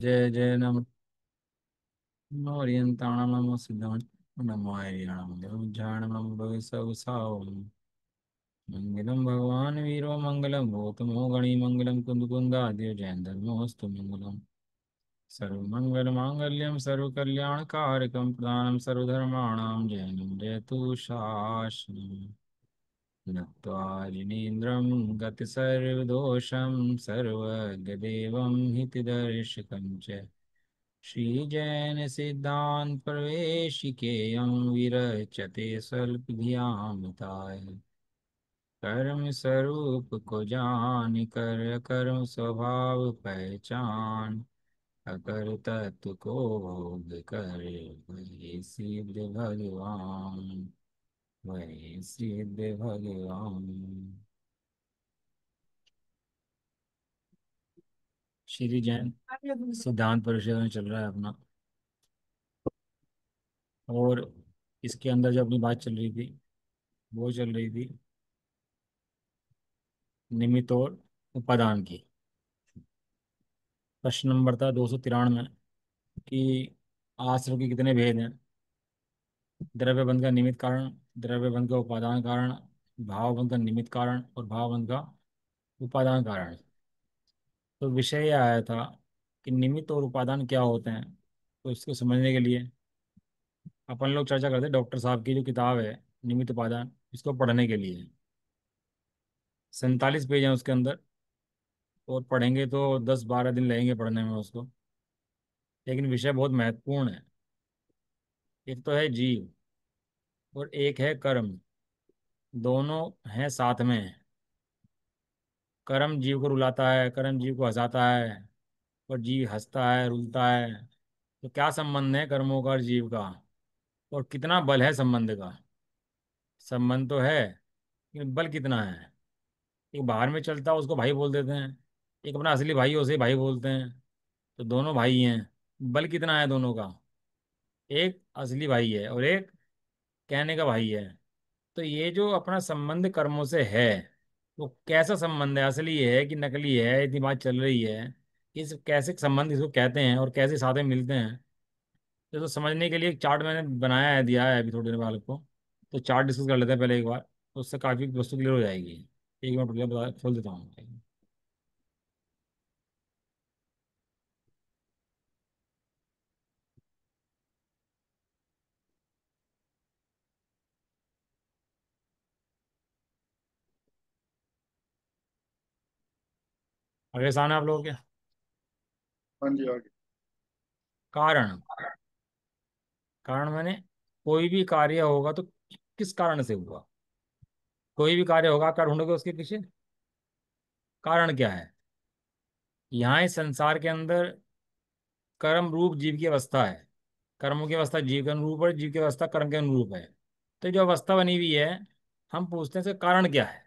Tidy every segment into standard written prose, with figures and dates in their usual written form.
जय जय नम नोरियंताणं नमो सिद्धां नमो हरियाणं देवजाननं भविष्यवसावं मङ्गलं भगवान् वीरो मङ्गलं गौतमो गणिमङ्गलं कुन्दकुन्दाद्यो जयन्तर्मोऽस्तु मङ्गलम् सर्वमङ्गलमाङ्गल्यं सर्वकल्याणकारकं प्रदानं सर्वधर्माणां जयनं जयतु शासनम् नत्वा जिनेन्द्रं गतिसर्वदोषं सर्वगदेवं हितदर्शकं च श्रीजैन सिद्धांत प्रवेशिकेयं विरचते स्वल्पधियामिताय कर्म स्वरूप को जान कर कर्म स्वभाव पहचान अकर तत्व को भोग करे वही सिद्ध भगवान वही सिद्ध भगवान। श्री जैन सिद्धांत परिषद में चल रहा है अपना। और इसके अंदर जो अपनी बात चल रही थी वो चल रही थी निमित्त और उपादान की। प्रश्न नंबर था 293 कि आश्रम के कितने भेद हैं। द्रव्य बंध का निमित्त कारण, द्रव्य बंध का उपादान कारण, भाव बंध का निमित्त कारण और भाव बंध का उपादान कारण। तो विषय ये आया था कि निमित्त और उपादान क्या होते हैं। तो इसको समझने के लिए अपन लोग चर्चा करते हैं डॉक्टर साहब की जो किताब है निमित्त उपादान, इसको पढ़ने के लिए 47 पेज हैं उसके अंदर। और पढ़ेंगे तो 10-12 दिन लगेंगे पढ़ने में उसको। लेकिन विषय बहुत महत्वपूर्ण है। एक तो है जीव और एक है कर्म, दोनों हैं साथ में। कर्म जीव को रुलाता है, कर्म जीव को हंसाता है और जीव हंसता है रुलता है। तो क्या संबंध है कर्मों का और जीव का, और कितना बल है संबंध का। संबंध तो है लेकिन बल कितना है। एक बाहर में चलता है उसको भाई बोल देते हैं, एक अपना असली भाई है उसे भाई बोलते हैं। तो दोनों भाई हैं, बल कितना है दोनों का। एक असली भाई है और एक कहने का भाई है। तो ये जो अपना संबंध कर्मों से है वो कैसा संबंध है, असली है कि नकली है, इतनी बात चल रही है। इस कैसे संबंध इसको कहते हैं और कैसे साथ में मिलते हैं। तो समझने के लिए एक चार्ट मैंने बनाया है, दिया है अभी थोड़ी देर बाद आपको। तो चार्ट डिस्कस कर लेते हैं पहले एक बार, तो उससे काफ़ी वस्तु क्लियर हो जाएगी। एक मिनट रुकिए, बता खोल देता हूँ। आगे सामने आप लोगों के हाँ जी आगे। कारण। कारण मैंने कोई भी कार्य होगा तो किस कारण से हुआ। कोई भी कार्य होगा, क्या ढूंढोगे उसके पीछे कारण क्या है। यहाँ इस संसार के अंदर कर्म रूप जीव की अवस्था है। कर्मों की अवस्था जीव के अनुरूप है, जीव की अवस्था कर्म के अनुरूप है। तो जो अवस्था बनी हुई है, हम पूछते हैं इसका कारण क्या है।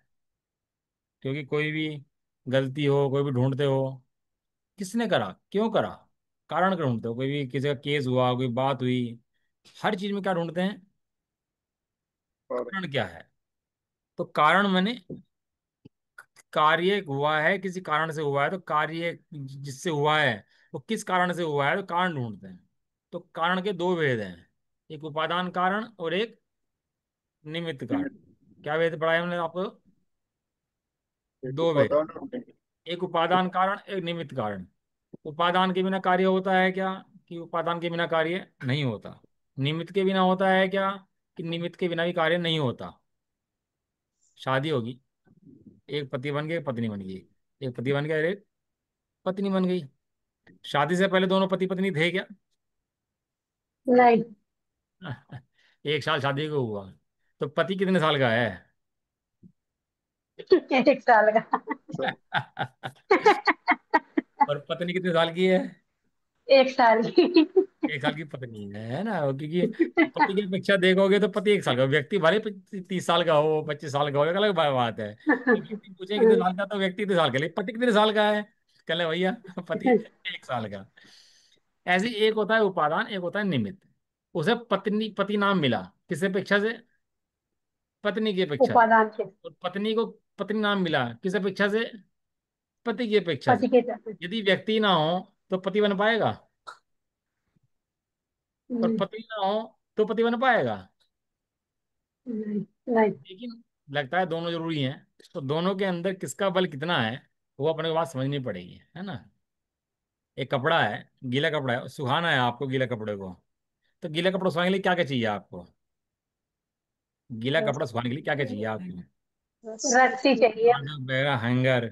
क्योंकि कोई भी गलती हो, कोई भी ढूंढते हो, किसने करा, क्यों करा, कारण क्यों ढूंढते हो। कोई भी किसी का केस हुआ, कोई बात हुई, हर चीज में क्या ढूंढते हैं, और कारण क्या है। तो कारण मैंने कार्य हुआ है, किसी कारण से हुआ है, तो कार्य जिससे हुआ है वो किस कारण से हुआ है, तो कारण ढूंढते हैं। तो कारण के दो भेद हैं, एक उपादान कारण और एक निमित्त कारण। क्या भेद पढ़ाया हमने आपको, एक दो भेद। उपादान और निमित्त। एक उपादान कारण, एक निमित्त कारण। उपादान के बिना कार्य होता है क्या, कि उपादान के बिना कार्य नहीं होता। निमित्त के बिना होता है क्या, कि निमित्त के बिना भी कार्य नहीं होता। शादी होगी, एक पति बन गया, एक पत्नी बन गई। एक पति बन गया, एक पत्नी बन गई। शादी से पहले दोनों पति पत्नी थे क्या। नहीं। 1 साल शादी को हुआ, तो पति कितने साल का है। 1 साल का। सर। और पत्नी कितने साल की है। 1 साल की। 1 साल की पत्नी है ना, क्योंकि पति की अपेक्षा देखोगे तो पति 1 साल का, व्यक्ति भले 30 साल का हो, 25 साल का हो, एक अलग बात है। कि व्यक्ति पूछे कितने साल का, तो व्यक्ति कितने साल का, लेकिन पति कितने साल का है, कह भैया पति 1 साल का। ऐसे ही एक होता है उपादान, एक होता है निमित्त। उसे पत्नी पति नाम मिला किस अपेक्षा से, पत्नी की अपेक्षा से। उपादान के और पत्नी को पत्नी नाम मिला किस अपेक्षा से, पति की अपेक्षा से। पति के साथ। यदि व्यक्ति ना हो तो पति बन पाएगा, और नहीं। पति ना हो तो पति बन पाएगा। नहीं। नहीं। लेकिन लगता है दोनों जरूरी हैं। तो दोनों के अंदर किसका बल कितना है, वो अपने को बात समझनी पड़ेगी, है ना। एक कपड़ा है, गीला कपड़ा है, सुखाना है आपको गीले कपड़े को। तो गीला कपड़ा सुखाने के लिए क्या क्या चाहिए आपको? गीला कपड़ा सुखाने के लिए क्या क्या चाहिए आपको? रस्सी चाहिए। हैंगर,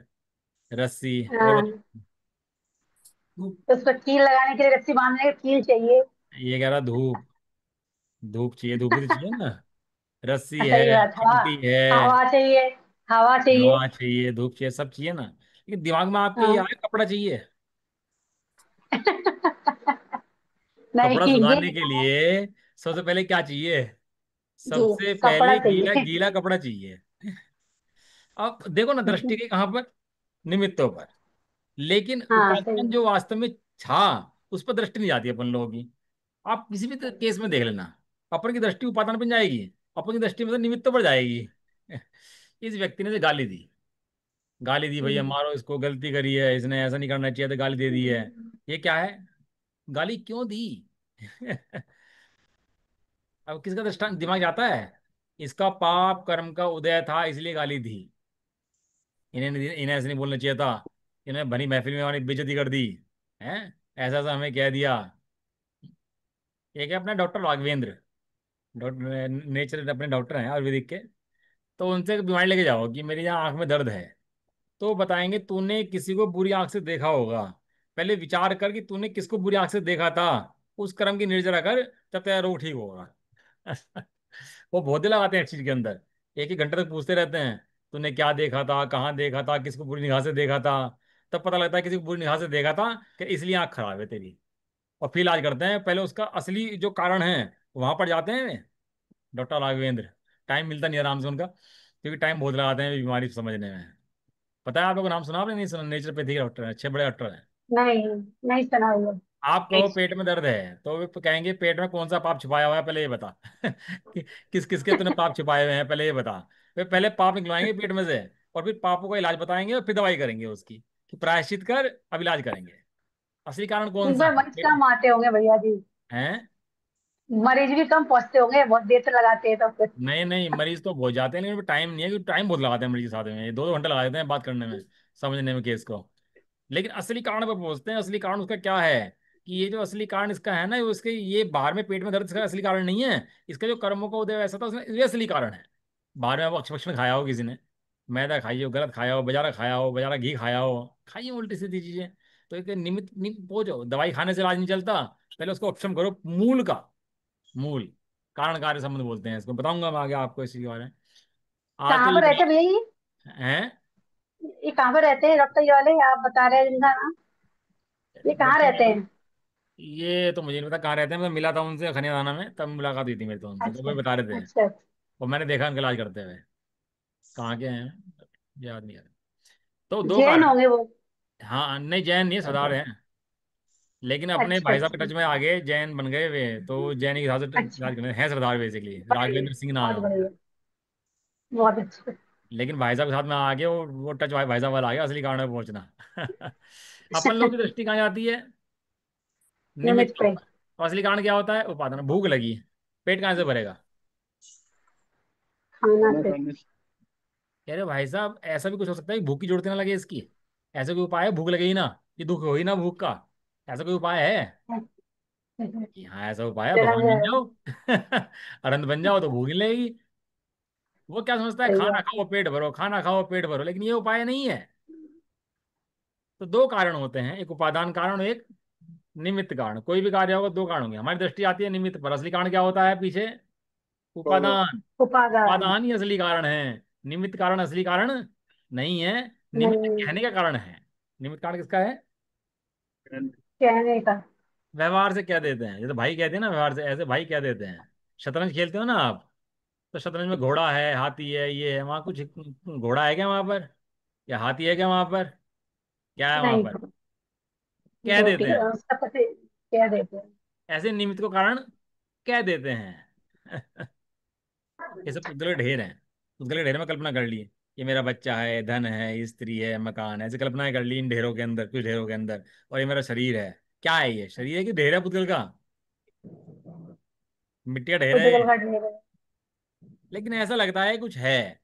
रस्सी, और हाँ। तो उस पर कील लगाने के लिए, रस्सी बांधने के लिए कील चाहिए। ये कह रहा धूप। धूप चाहिए, धूप भी तो चाहिए ना। रस्सी है, सही बात। हवा। चिमटी है, हवा चाहिए। हवा चाहिए। हवा चाहिए, धूप चाहिए, सब चाहिए ना। लेकिन दिमाग में आपके ये हाँ। आया कपड़ा चाहिए। कपड़ा नहीं, ये सुखाने नहीं के आया। लिए सबसे पहले क्या चाहिए? धूप, सबसे कपड़ा पहले गीला चाहिए। गीला कपड़ा चाहिए। अब देखो ना, दृष्टि के कहाँ पर? निमित्तों पर। लेकिन हाँ, सही उपादान है। जो वास्तव में था, उस पर दृष्टि नहीं जाती अपन लोगों की। आप किसी भी केस में देख लेना, अपन की दृष्टि उपादान पर जाएगी, अपन की दृष्टि मतलब निमित्तों पर जाएगी। इस व्यक्ति ने जो गाली दी, गाली दी, भैया हम्म। मारो इसको, गलती करी है इसने, ऐसा नहीं करना चाहिए तो गाली दे दी है। ये क्या है? गाली क्यों दी? अब किसका दृष्टांत दिमाग जाता है? इसका पाप कर्म का उदय था इसलिए गाली दी। इन्हें इन्हें ऐसे नहीं बोलना चाहिए था, इन्हें भरी महफिल में हमारी बेइज्जती कर दी है, ऐसा ऐसा हमें कह दिया। एक है अपना डॉक्टर राघवेंद्र, डॉक्टर नेचर अपने डॉक्टर हैं आयुर्वेदिक के। तो उनसे एक बीमारी लेके जाओ कि मेरी यहाँ आंख में दर्द है, तो बताएंगे तूने किसी को बुरी आंख से देखा होगा, पहले विचार कर कि तूने किसको बुरी आंख से देखा था, उस कर्म की निर्जरा कर, तब तेरा रोग ठीक होगा। वो बहुत ही लगाते हैं इस चीज के अंदर। एक एक घंटे तक पूछते रहते हैं, तूने क्या देखा था, कहाँ देखा था, किसको बुरी निगाह से देखा था। तब पता लगता है किसी को बुरी निगाह से देखा था कि इसलिए आंख खराब है तेरी। और फिर इलाज करते हैं, पहले उसका असली जो कारण है वहां पर जाते हैं डॉक्टर राघवेंद्र। टाइम मिलता नहीं आराम से उनका, क्योंकि टाइम बहुत लगाते हैं बीमारी समझने में। पता है आप लोगों को, नाम सुना आपने? नहीं सुना? नेचुरोपैथी के डॉक्टर हैं, अच्छे बड़े डॉक्टर हैं। नहीं, नहीं सुना हुआ। आप नहीं। कहो पेट में दर्द है तो वे कहेंगे पेट में कौन सा पाप छुपाया हुआ है पहले ये बता। किस किस के तूने पाप छुपाए हुए हैं पहले ये बता। वे पहले पाप निकलवाएंगे पेट में से, और फिर पापों का इलाज बताएंगे, और फिर दवाई करेंगे उसकी, कि प्रायश्चित कर, अब इलाज करेंगे। असली कारण कौन इस सा बार है? मरीज कम आते होंगे भैया जी। हैं? मरीज भी कम पहुंचते होंगे, बहुत देर तक लगाते हैं तो फिर। नहीं नहीं, मरीज तो बहुत जाते हैं, लेकिन टाइम नहीं है, क्योंकि टाइम बहुत लगाते हैं मरीज के साथ में, ये 2 2 घंटे लगा देते हैं बात करने में, समझने में केस को। लेकिन असली कारण पर पहुंचते हैं। असली कारण उसका क्या है? कि ये जो असली कारण इसका है ना, उसके ये बाहर में पेट में दर्द इसका असली कारण नहीं है। इसका जो कर्मों का उदय वैसा था उसमें, ये असली कारण है। बाहर में अब अक्षभक्षण खाया हो किसी ने, मैदा खाई हो, गलत खाया हो, बाजारा घी खाया हो, खाइए उल्टी सीधी चीजें। तो एक निमित्त निमित्त पहुंचो, दवाई खाने से इलाज नहीं चलता, पहले उसको उपशम करो मूल का। मूल कारण कार्य संबंध बोलते हैं इसको, बताऊंगा मैं आगे आपको इसी के बारे में। कहाँ आजकल पर रहते लोग हैं भैया ये? हैं। ये कहाँ पर रहते हैं डॉक्टर, ये वाले आप बता रहे हैं जिनका नाम? ये कहाँ रहते डॉक्टर, हैं? ये तो मुझे नहीं पता कहाँ रहते हैं, मैं मिला था उनसे खनियादाना में, तब मुलाकात हुई थी मेरी तो उनसे, तो अच्छा। वही बता रहे थे। अच्छा। और मैंने देखा उनका इलाज करते हुए। कहाँ के हैं याद नहीं आ रहा। तो दो जैन कारण। होंगे वो। हाँ नहीं, जैन नहीं, सरदार हैं। लेकिन अपने अच्छा। भाई साहब के अच्छा। टच में आ गए, जैन बन गए वे, तो जैन के हिसाब से अच्छा। इलाज करते हैं, सरदार बेसिकली, बढ़िया। राघवेंद्र सिंह नाम है बहुत उनका। बढ़िया। बहुत अच्छा। लेकिन भाई साहब के साथ में आ गए, वो टच भाई साहब वाला आ गया, असली कारण में पहुंचना। अपन लोग की दृष्टि कहाँ जाती है? निमित निमित्तों पे। पर। तो असली कारण क्या होता है? उपादान। भूख लगी, पेट कहाँ से भरेगा? खाना खाना से। खाने से। कह रहे भाई साहब ऐसा भी कुछ हो सकता है कि भूख की जरूरत ना लगे इसकी? ऐसा कोई उपाय है? भूख लगे ही ना, ये दुख हो ही ना भूख का, ऐसा कोई उपाय है? कि हाँ ऐसा उपाय है, चला भगवान बन जाएगा। जाओ। अरंत बन जाओ तो भूख ही नहीं लगेगी। वो क्या समझता है, सही खाना बात। खाओ पेट भरो, खाना खाओ पेट भरो, लेकिन ये उपाय नहीं है। तो दो कारण होते हैं, एक उपादान कारण और एक निमित्त कारण। कोई भी कार्य होगा दो कारण होंगे, हमारी दृष्टि आती है निमित्त पर, असली कारण क्या होता है पीछे? पौधा। उपादान। उपादान। उपादान ही असली कारण है, निमित्त कारण असली कारण नहीं है। निमित्त नहीं। कहने का कारण है। निमित्त कारण किसका है? कहने का। व्यवहार से क्या देते हैं, जैसे भाई कहते हैं ना, व्यवहार से ऐसे भाई क्या देते हैं। शतरंज खेलते हो ना आप, तो शतरंज में घोड़ा है, हाथी है, ये है, वहां कुछ घोड़ा है क्या वहां पर, या हाथी है क्या वहां पर, क्या है वहां नहीं। पर? कह रोटी देते हैं। उसका पति कह देते हैं। ऐसे निमित्त को कारण कह देते हैं। ये सब पुतले ढेर हैं, पुतले ढेर में कल्पना कर ली। ये मेरा बच्चा है, धन है, स्त्री है, मकान है, ऐसे कल्पनाएं कर ली इन ढेरों के अंदर, कुछ ढेरों के अंदर। और ये मेरा शरीर है। क्या है ये? शरीर है कि ढेर है पुतल का? मिट्टी का ढेर है पुर्तगाल ये। का ढेर है। लेकिन ऐसा लगता है कुछ है,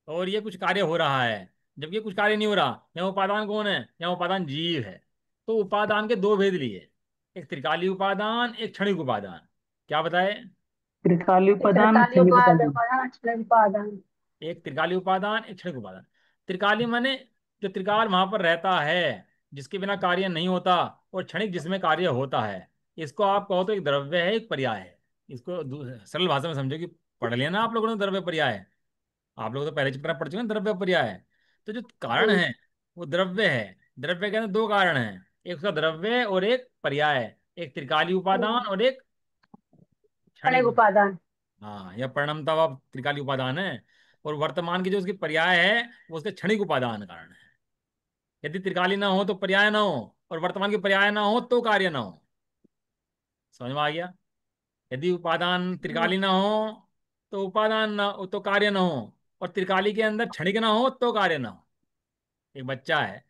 और ये कुछ कार्य हो रहा है, जबकि कुछ कार्य नहीं हो रहा। यहाँ उपादान कौन है? यहाँ उपादान जीव है। तो उपादान के दो भेद लिए, एक त्रिकाली उपादान, एक क्षणिक उपादान। क्या बताए? त्रिकाली एक उपादान त्रिकाली क्षणिक उपादान। उपादान क्षणिक उपादान। एक त्रिकाली उपादान, एक क्षणिक उपादान। त्रिकाली माने जो त्रिकाल वहां पर रहता है, जिसके बिना कार्य नहीं होता, और क्षणिक जिसमें कार्य होता है। इसको आप कहो तो एक द्रव्य है, एक पर्याय है। इसको सरल भाषा में समझो कि पढ़ लिया ना आप लोगों ने द्रव्य पर्याय। आप लोग तो पहले चैप्टर में पढ़ चुके हैं द्रव्य पर्याय है। तो जो कारण हम्म, है वो द्रव्य है। द्रव्य के अंदर दो कारण हैं, एक उसका द्रव्य और एक पर्याय। एक त्रिकाली उपादान और एक क्षणिक। क्षणिक उपादान। हाँ, यह परिणमता व त्रिकाली उपादान है। और वर्तमान की जो उसकी पर्याय है वो उसके क्षणिक उपादान कारण है। यदि त्रिकाली ना हो तो पर्याय ना हो, और वर्तमान की पर्याय ना हो तो कार्य ना हो। समझ में आ गया? यदि उपादान त्रिकाली ना हो तो उपादान ना तो कार्य ना हो, और त्रिकाली के अंदर क्षणिक ना हो तो कार्य ना हो। एक बच्चा है,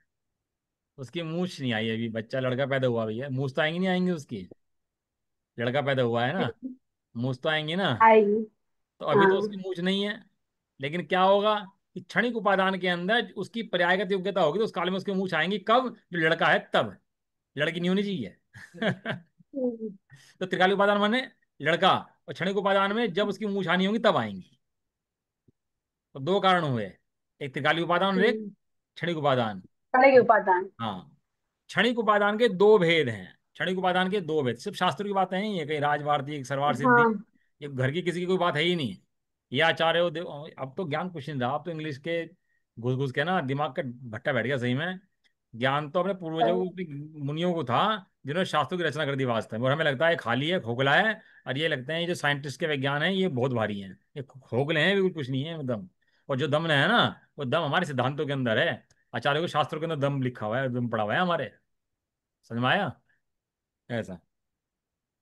उसकी मूछ नहीं आई अभी, बच्चा लड़का पैदा हुआ भैया, मूछ तो आएंगी नहीं आएंगी उसकी? लड़का पैदा हुआ है ना, मूछ तो आएंगी ना। आएगी। तो अभी तो हाँ। उसकी मूछ नहीं है। लेकिन क्या होगा कि क्षणिक उपादान के अंदर उसकी पर्यायगत योग्यता होगी, तो उस काल में उसकी मूछ आएंगी कब? जो लड़का है तब। लड़की नहीं होनी चाहिए। हम्म, तो त्रिकाली उपादान माने लड़का, और क्षणिक उपादान में जब उसकी मूछ आनी होगी तब आएंगी। तो दो कारण हुए, एक त्रिकाली उपादान और एक हम्म, क्षणिक उपादान। क्षणिक उपादान। हाँ, क्षणिक उपादान के दो भेद हैं। क्षणिक उपादान के दो भेद सिर्फ शास्त्र की बातें हैं, ये कहीं राजवार्तिक सरवार सिद्धि, हाँ। ये घर की किसी की कोई बात है ही नहीं। ये आचार्य हो अब तो ज्ञान कुछ नहीं रहा, अब तो इंग्लिश के घुस घुस के ना दिमाग का भट्टा बैठ गया सही में। ज्ञान तो अपने पूर्वजों को, अपने मुनियों को था, जिन्होंने शास्त्रों की रचना कर दी वास्तव में। और हमें लगता है खाली है, खोखला है। और ये लगते हैं ये जो साइंटिस्ट के विज्ञान है ये बहुत भारी है, ये खोखले हैं, बिल्कुल कुछ नहीं है दम। और जो दम है ना, वो दम हमारे सिद्धांतों के अंदर है। आचार्य को शास्त्रों के अंदर दम लिखा हुआ है, दम पड़ा हुआ है हमारे। समझ में आया? ऐसा।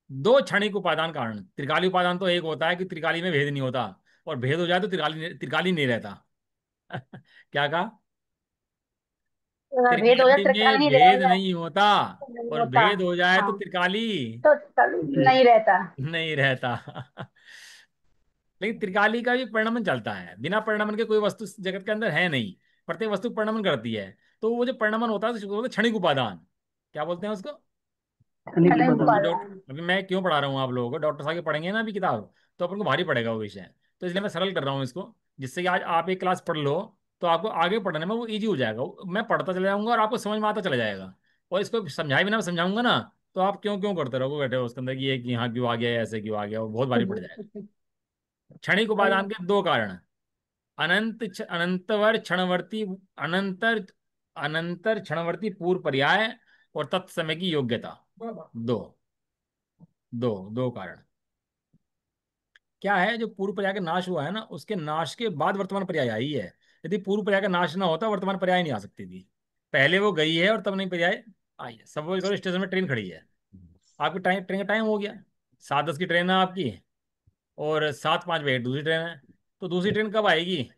दो क्षणिक उपादान कारण, त्रिकाली उपादान तो एक होता है कि त्रिकाली में भेद नहीं होता, और भेद हो जाए तो त्रिकाली नहीं रहता। क्या कहा? भेद हो जाए त्रिकाली त्रिकाल में नहीं रह भेद जाए। नहीं होता, नहीं और होता। भेद हो जाए तो हाँ। त्रिकाली तो नहीं रहता। नहीं रहता। लेकिन त्रिकाली का भी परिणमन चलता है, बिना परिणमन के कोई वस्तु इस जगत के अंदर है नहीं। प्रत्येक वस्तु परिणमन करती है। तो वो जो परिणमन होता है तो उसको बोलते हैं क्षणिक उपादान। क्या बोलते हैं उसको? क्षणिक क्षणिक अभी उपादान। डॉक्टर, उपादान। अभी मैं क्यों पढ़ा रहा हूँ आप लोगों को, डॉक्टर साहब के पढ़ेंगे ना अभी किताब, तो अपन को भारी पड़ेगा वो विषय। तो इसलिए मैं सरल कर रहा हूँ इसको, जिससे कि आज आप एक क्लास पढ़ लो तो आपको आगे पढ़ने में वो इजी हो जाएगा। मैं पढ़ता चला जाऊंगा और आपको समझ में आता चला जाएगा। और इसको समझाए बिना मैं समझाऊंगा ना, तो आप क्यों क्यों करते रहोगे बैठे हो उसके अंदर कि ये कि यहाँ क्यों आ गया, ऐसे क्यों आ गया, वो बहुत भारी पड़ जाएगा। क्षणिक सही। उपादान के दो कारण, अनंतवर क्षणवर्ती, अनंतर अनंतर क्षणवर्ती पूर्व पर्याय, और तत्समय की योग्यता। दो दो दो कारण। क्या है, जो पूर्व पर्याय का नाश हुआ है ना, उसके नाश के बाद वर्तमान पर्याय आई है। यदि पूर्व पर्याय का नाश ना होता वर्तमान पर्याय नहीं आ सकती थी। पहले वो गई है और तब नहीं पर्याय आई है। सपोज करो स्टेशन में ट्रेन खड़ी है, आपकी टाइम, ट्रेन का टाइम हो गया, 7:10 की ट्रेन है आपकी, और 7:05 दूसरी ट्रेन है। तो दूसरी ट्रेन कब आएगी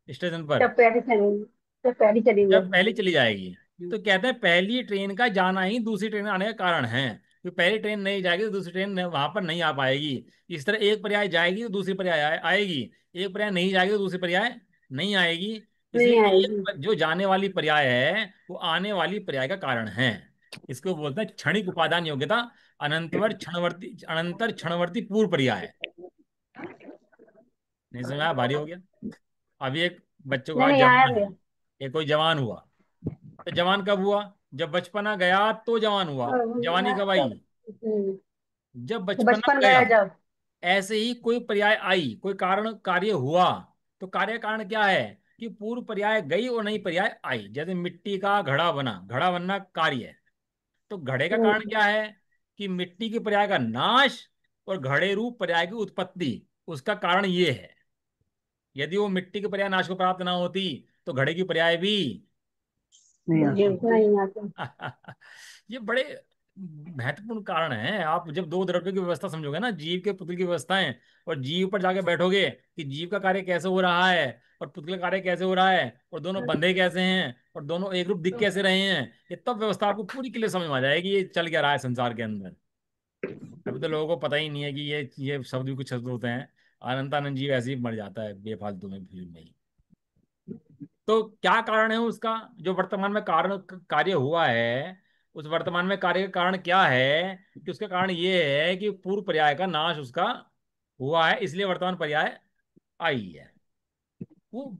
स्टेशन पर? जब पहली चलेंगी। जब पहली चली जब गई। पहली चली जाएगी। तो कहते हैं पहली ट्रेन का जाना ही दूसरी ट्रेन आने का कारण है। क्योंकि पहली ट्रेन नहीं जाएगी तो दूसरी ट्रेन वहां पर नहीं आ पाएगी। इस तरह एक पर्याय जाएगी तो दूसरी पर्याय आएगी, एक पर्याय नहीं जाएगी तो दूसरी पर्याय नहीं आएगी। नहीं इसलिए आएगी। एक जो जाने वाली पर्याय है वो आने वाली पर्याय का कारण है। इसको बोलते हैं क्षणिक उपादान योग्यता। अनंतर क्षणवर्ती पूर्व पर्याय। नहीं समझा? भारी हो गया। अभी एक बच्चे को नहीं कहा नहीं आया जवान है, भैया। एक कोई जवान हुआ। तो जवान कब हुआ? जब बचपना गया तो जवान हुआ। जवानी कब आई? जब तो बचपना बचपन गया। गया जब। ऐसे ही कोई पर्याय आई, कोई कारण कार्य हुआ। तो कार्य कारण क्या है कि पूर्व पर्याय गई और नई पर्याय आई। जैसे मिट्टी का घड़ा बना, घड़ा बनना कार्य है। तो घड़े का कारण हम्म, क्या है कि मिट्टी की पर्याय का नाश और घड़े रूप पर्याय की उत्पत्ति। उसका कारण ये है। यदि वो मिट्टी की पर्याय नाश को प्राप्त ना होती तो घड़े की पर्याय भी नहीं आ सकता। नहीं आता। ये बड़े महत्वपूर्ण कारण है। आप जब दो द्रव्यों की व्यवस्था समझोगे ना, जीव के पुतल की व्यवस्थाएं, और जीव पर जाके बैठोगे कि जीव का कार्य कैसे हो रहा है, और पुतले कार्य कैसे हो रहा है, और दोनों बंधे कैसे हैं, और दोनों एक रूप दिख कैसे रहे हैं, ये तब व्यवस्था आपको पूरी क्लियर समझ में आ जाएगी ये चल क्या रहा है संसार के अंदर। अभी तो लोगों को पता ही नहीं है कि ये शब्द भी कुछ शब्द होते हैं। अनंतानंद जी वैसे ही मर जाता है बेफालतू में भीड़ में ही। तो क्या कारण है उसका, जो वर्तमान में कारण कार्य हुआ है, उस वर्तमान में कार्य का कारण क्या है, कि उसका कारण ये है कि पूर्व पर्याय का नाश उसका हुआ है, इसलिए वर्तमान पर्याय आई है। वो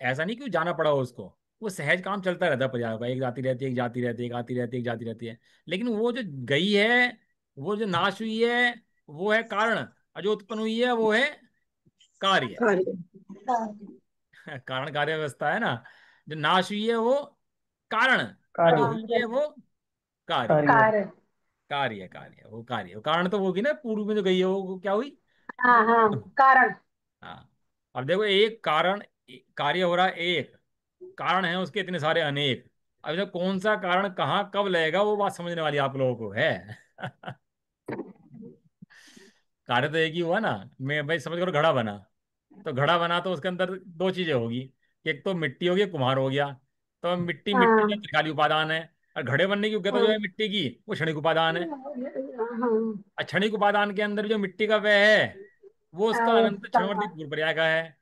ऐसा नहीं कि जाना पड़ा हो उसको, वो सहज काम चलता रहता है पर्यायों का, एक जाती रहती है, एक जाती रहती है, एक आती रहती है, एक जाती रहती है। लेकिन वो जो गई है, वो जो नाश हुई है, वो है कारण, और जो उत्पन्न हुई है वो है कार्य। कार्य। कारण कार्य व्यवस्था है ना। जो नाश हुई है वो कारण, और जो कार्य। हुई है वो कार्य। कार्य। कार्य। कार्य कार्य वो कार्य, वो कारण तो वो होगी ना, पूर्व में जो गई है वो क्या हुई। हाँ हाँ, कारण। हाँ। अब देखो एक कारण, कार्य हो रहा है एक, कारण है उसके इतने सारे अनेक। अब इसमें कौन सा कारण कहाँ कब लगेगा वो बात समझने वाली आप लोगों को है। कार्य तो एक ही हुआ ना। मैं भाई समझ करो घड़ा बना, तो घड़ा बना तो उसके अंदर दो चीजें होगी, एक तो मिट्टी होगी, एक कुम्हार हो गया। तो मिट्टी, मिट्टी का हाँ त्रिकाली उपादान है। और घड़े बनने की योग्यता जो है हाँ मिट्टी की, वो क्षणिक उपादान है। हाँ। और क्षणिक उपादान के अंदर जो मिट्टी का वह है, वो उसका वो अनंत क्षणवर्ती पूर्व पर्याय का है।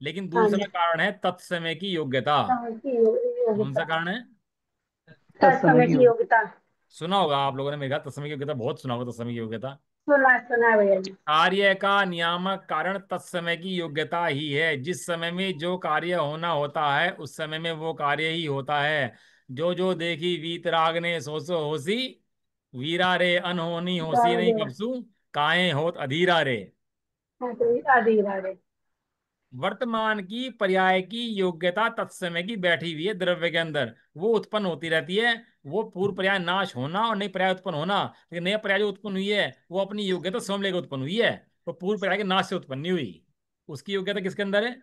लेकिन हाँ दूसरा जी, कारण है तत्समय की योग्यता। समय की कौन सा योग्यता। कारण है। तत्समय समय की की योग। योग्यता। सुना होगा आप लोगों ने, मेरे ख्याल तत्समय की योग्यता बहुत सुना होगा, तत्समय की योग्यता। सुना है भैया जी। कार्य का नियामक कारण तत्समय की योग्यता ही है। जिस समय में जो कार्य होना होता है उस समय में वो कार्य ही होता है। जो देखी वीतराग ने सो सो होसी, वीरा रे अनहोनी होसी नहीं कबसू, काहे होत अधीरा रे। आदि राधे। वर्तमान की पर्याय की योग्यता तत्समय की बैठी हुई है द्रव्य के अंदर, वो उत्पन्न होती रहती है। वो पूर्व पर्याय नाश होना और नई पर्याय उत्पन्न होना, लेकिन नया पर्याय जो उत्पन्न हुई है वो अपनी योग्यता स्वयं लेकर उत्पन्न हुई है। वो पूर्व पर्याय के नाश से उत्पन्न नहीं हुई। उसकी योग्यता किसके अंदर है,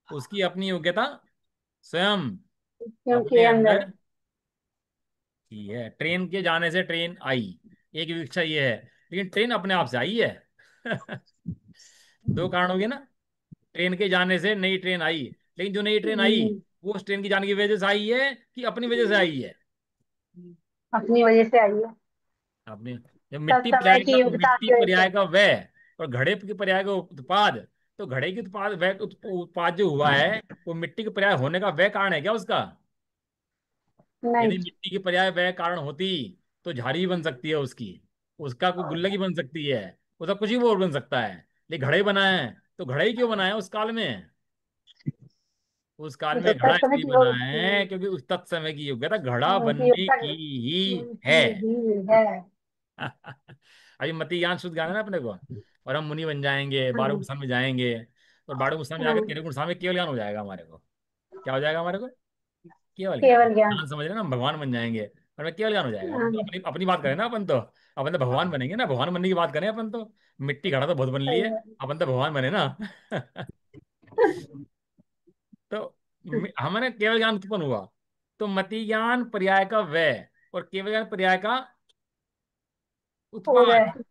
उसकी अपनी योग्यता स्वयं क्योंकि अपने अंदर। अंदर ही है। ट्रेन के जाने से ट्रेन आई, एक विवक्षा ये है। लेकिन ट्रेन अपने आप से आई है। दो कारण हो गए ना। ट्रेन के जाने से नई ट्रेन आई, लेकिन जो नई ट्रेन आई वो उस ट्रेन की जाने की वजह से आई है कि अपनी वजह से आई है। अपनी वजह से आई है। अपनी, जब तब मिट्टी समय पर्याय की का, योग्यता मिट्टी की वजह से। पर्याय का वह, और घड़े के पर्याय का उत्पाद, तो घड़े के उत्पाद वह उत्पाद जो हुआ है, वो मिट्टी के पर्याय होने का वह कारण है क्या उसका। नहीं। यदि मिट्टी की पर्याय वह कारण होती तो झाड़ी भी बन सकती है उसकी, उसका कोई गुल्लक ही बन सकती है, उसका कुछ ही वो और बन सकता है। लेकिन घड़े ही बना है, तो घड़े ही क्यों बनाया उस काल में। उस काल तो में घड़ा तब समय इसलिए की बना है क्योंकि उस तत्समय की योग्यता घड़ा बनने योग्यता की ही है। ही है। अभी मति ज्ञान शुद्ध ज्ञान है ना अपने को, और हम मुनि बन जाएंगे, बारह हाँ गुण में जाएंगे। और बारह गुण में जाकर हाँ, 13 गुण में केवल ज्ञान हो जाएगा हमारे को। क्या हो जाएगा हमारे को, केवल ज्ञान। केवल ज्ञान। ज्ञान समझ रहे ना, हम भगवान बन जाएंगे। और मैं केवल ज्ञान हो जाएगा। अपन तो हाँ, अपनी अपनी बात करें ना, अपन तो अपन तो भगवान बनेंगे ना, भगवान बनने की बात करें अपन तो। मिट्टी घड़ा तो बहुत बन ली सही है, है। अपन तो भगवान बने ना। तो हमारे केवल ज्ञान उत्पन्न हुआ, तो मति ज्ञान पर्याय का व्यय और केवल ज्ञान पर्याय का और उत्पाद,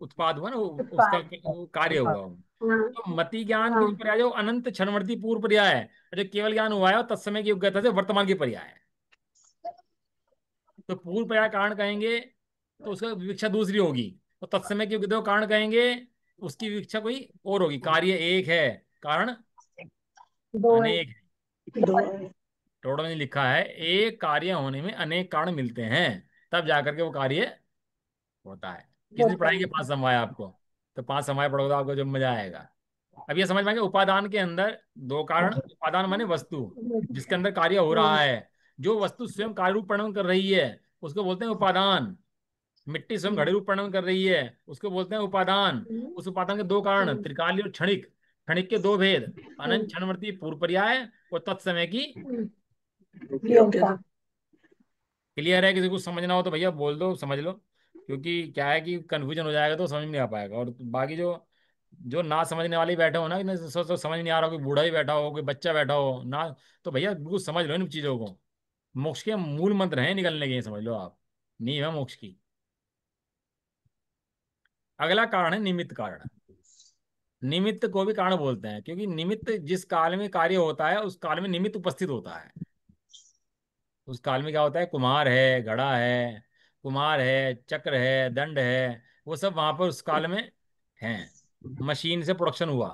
उत्पाद हुआ ना उसका उत्पाद। वो कार्य हुआ वो। हाँ तो मति ज्ञान की हाँ। जो पर्याय है वो अनंत क्षणवर्ती पूर्व पर्याय है, और जो केवल ज्ञान हुआ है वो तत्समय की योग्यता से वर्तमान की पर्याय है। तो पूर्व पर्याय कारण कहेंगे तो उसका विवक्षा दूसरी होगी, तो तत्समय की योग्यता को कारण कहेंगे, उसकी विवक्षा कोई और होगी। कार्य एक है, कारण दो है। अनेक है। दो है। टोटल में लिखा है एक कार्य होने में अनेक कारण मिलते हैं, तब जाकर के वो कार्य होता है। किस दिन होता पढ़ाएंगे है। 5 समय आपको, तो 5 समय पढ़ोगे तो आपको जब मजा आएगा। अब ये समझ पाएंगे उपादान के अंदर दो कारण, उपादान माने वस्तु जिसके अंदर कार्य हो रहा हाँ है। जो वस्तु स्वयं कार्य रूप परिणाम कर रही है उसको बोलते हैं उपादान। मिट्टी स्वयं घड़े रूप परिणाम कर रही है उसको बोलते हैं उपादान। उस उपादान के दो कारण त्रिकाली और क्षणिक, क्षणिक के दो भेद, अनंत क्षणवर्ती पूर्व पर्याय और तत्समय की। योग्यता। योग्यता। क्लियर है, किसी को समझना हो तो भैया बोल दो, समझ लो। क्योंकि क्या है कि कंफ्यूजन हो जाएगा तो समझ में नहीं आ पाएगा। और बाकी जो जो ना समझने वाले बैठे हो ना, कि सोच समझ नहीं आ रहा, कोई बूढ़ा ही बैठा हो, कोई बच्चा बैठा हो ना, तो भैया बिल्कुल समझ लो इन चीजों को। मोक्ष के मूल मंत्र हैं निकलने के, समझ लो आप, नींव है मोक्ष की। अगला कारण है निमित्त कारण। निमित्त को भी कारण बोलते हैं, क्योंकि निमित्त जिस काल में कार्य होता है उस काल में निमित्त उपस्थित होता है। उस काल में क्या होता है, कुम्हार है, घड़ा है, कुम्हार है, चक्र है, दंड है, वो सब वहां पर उस काल में हैं। मशीन से प्रोडक्शन हुआ,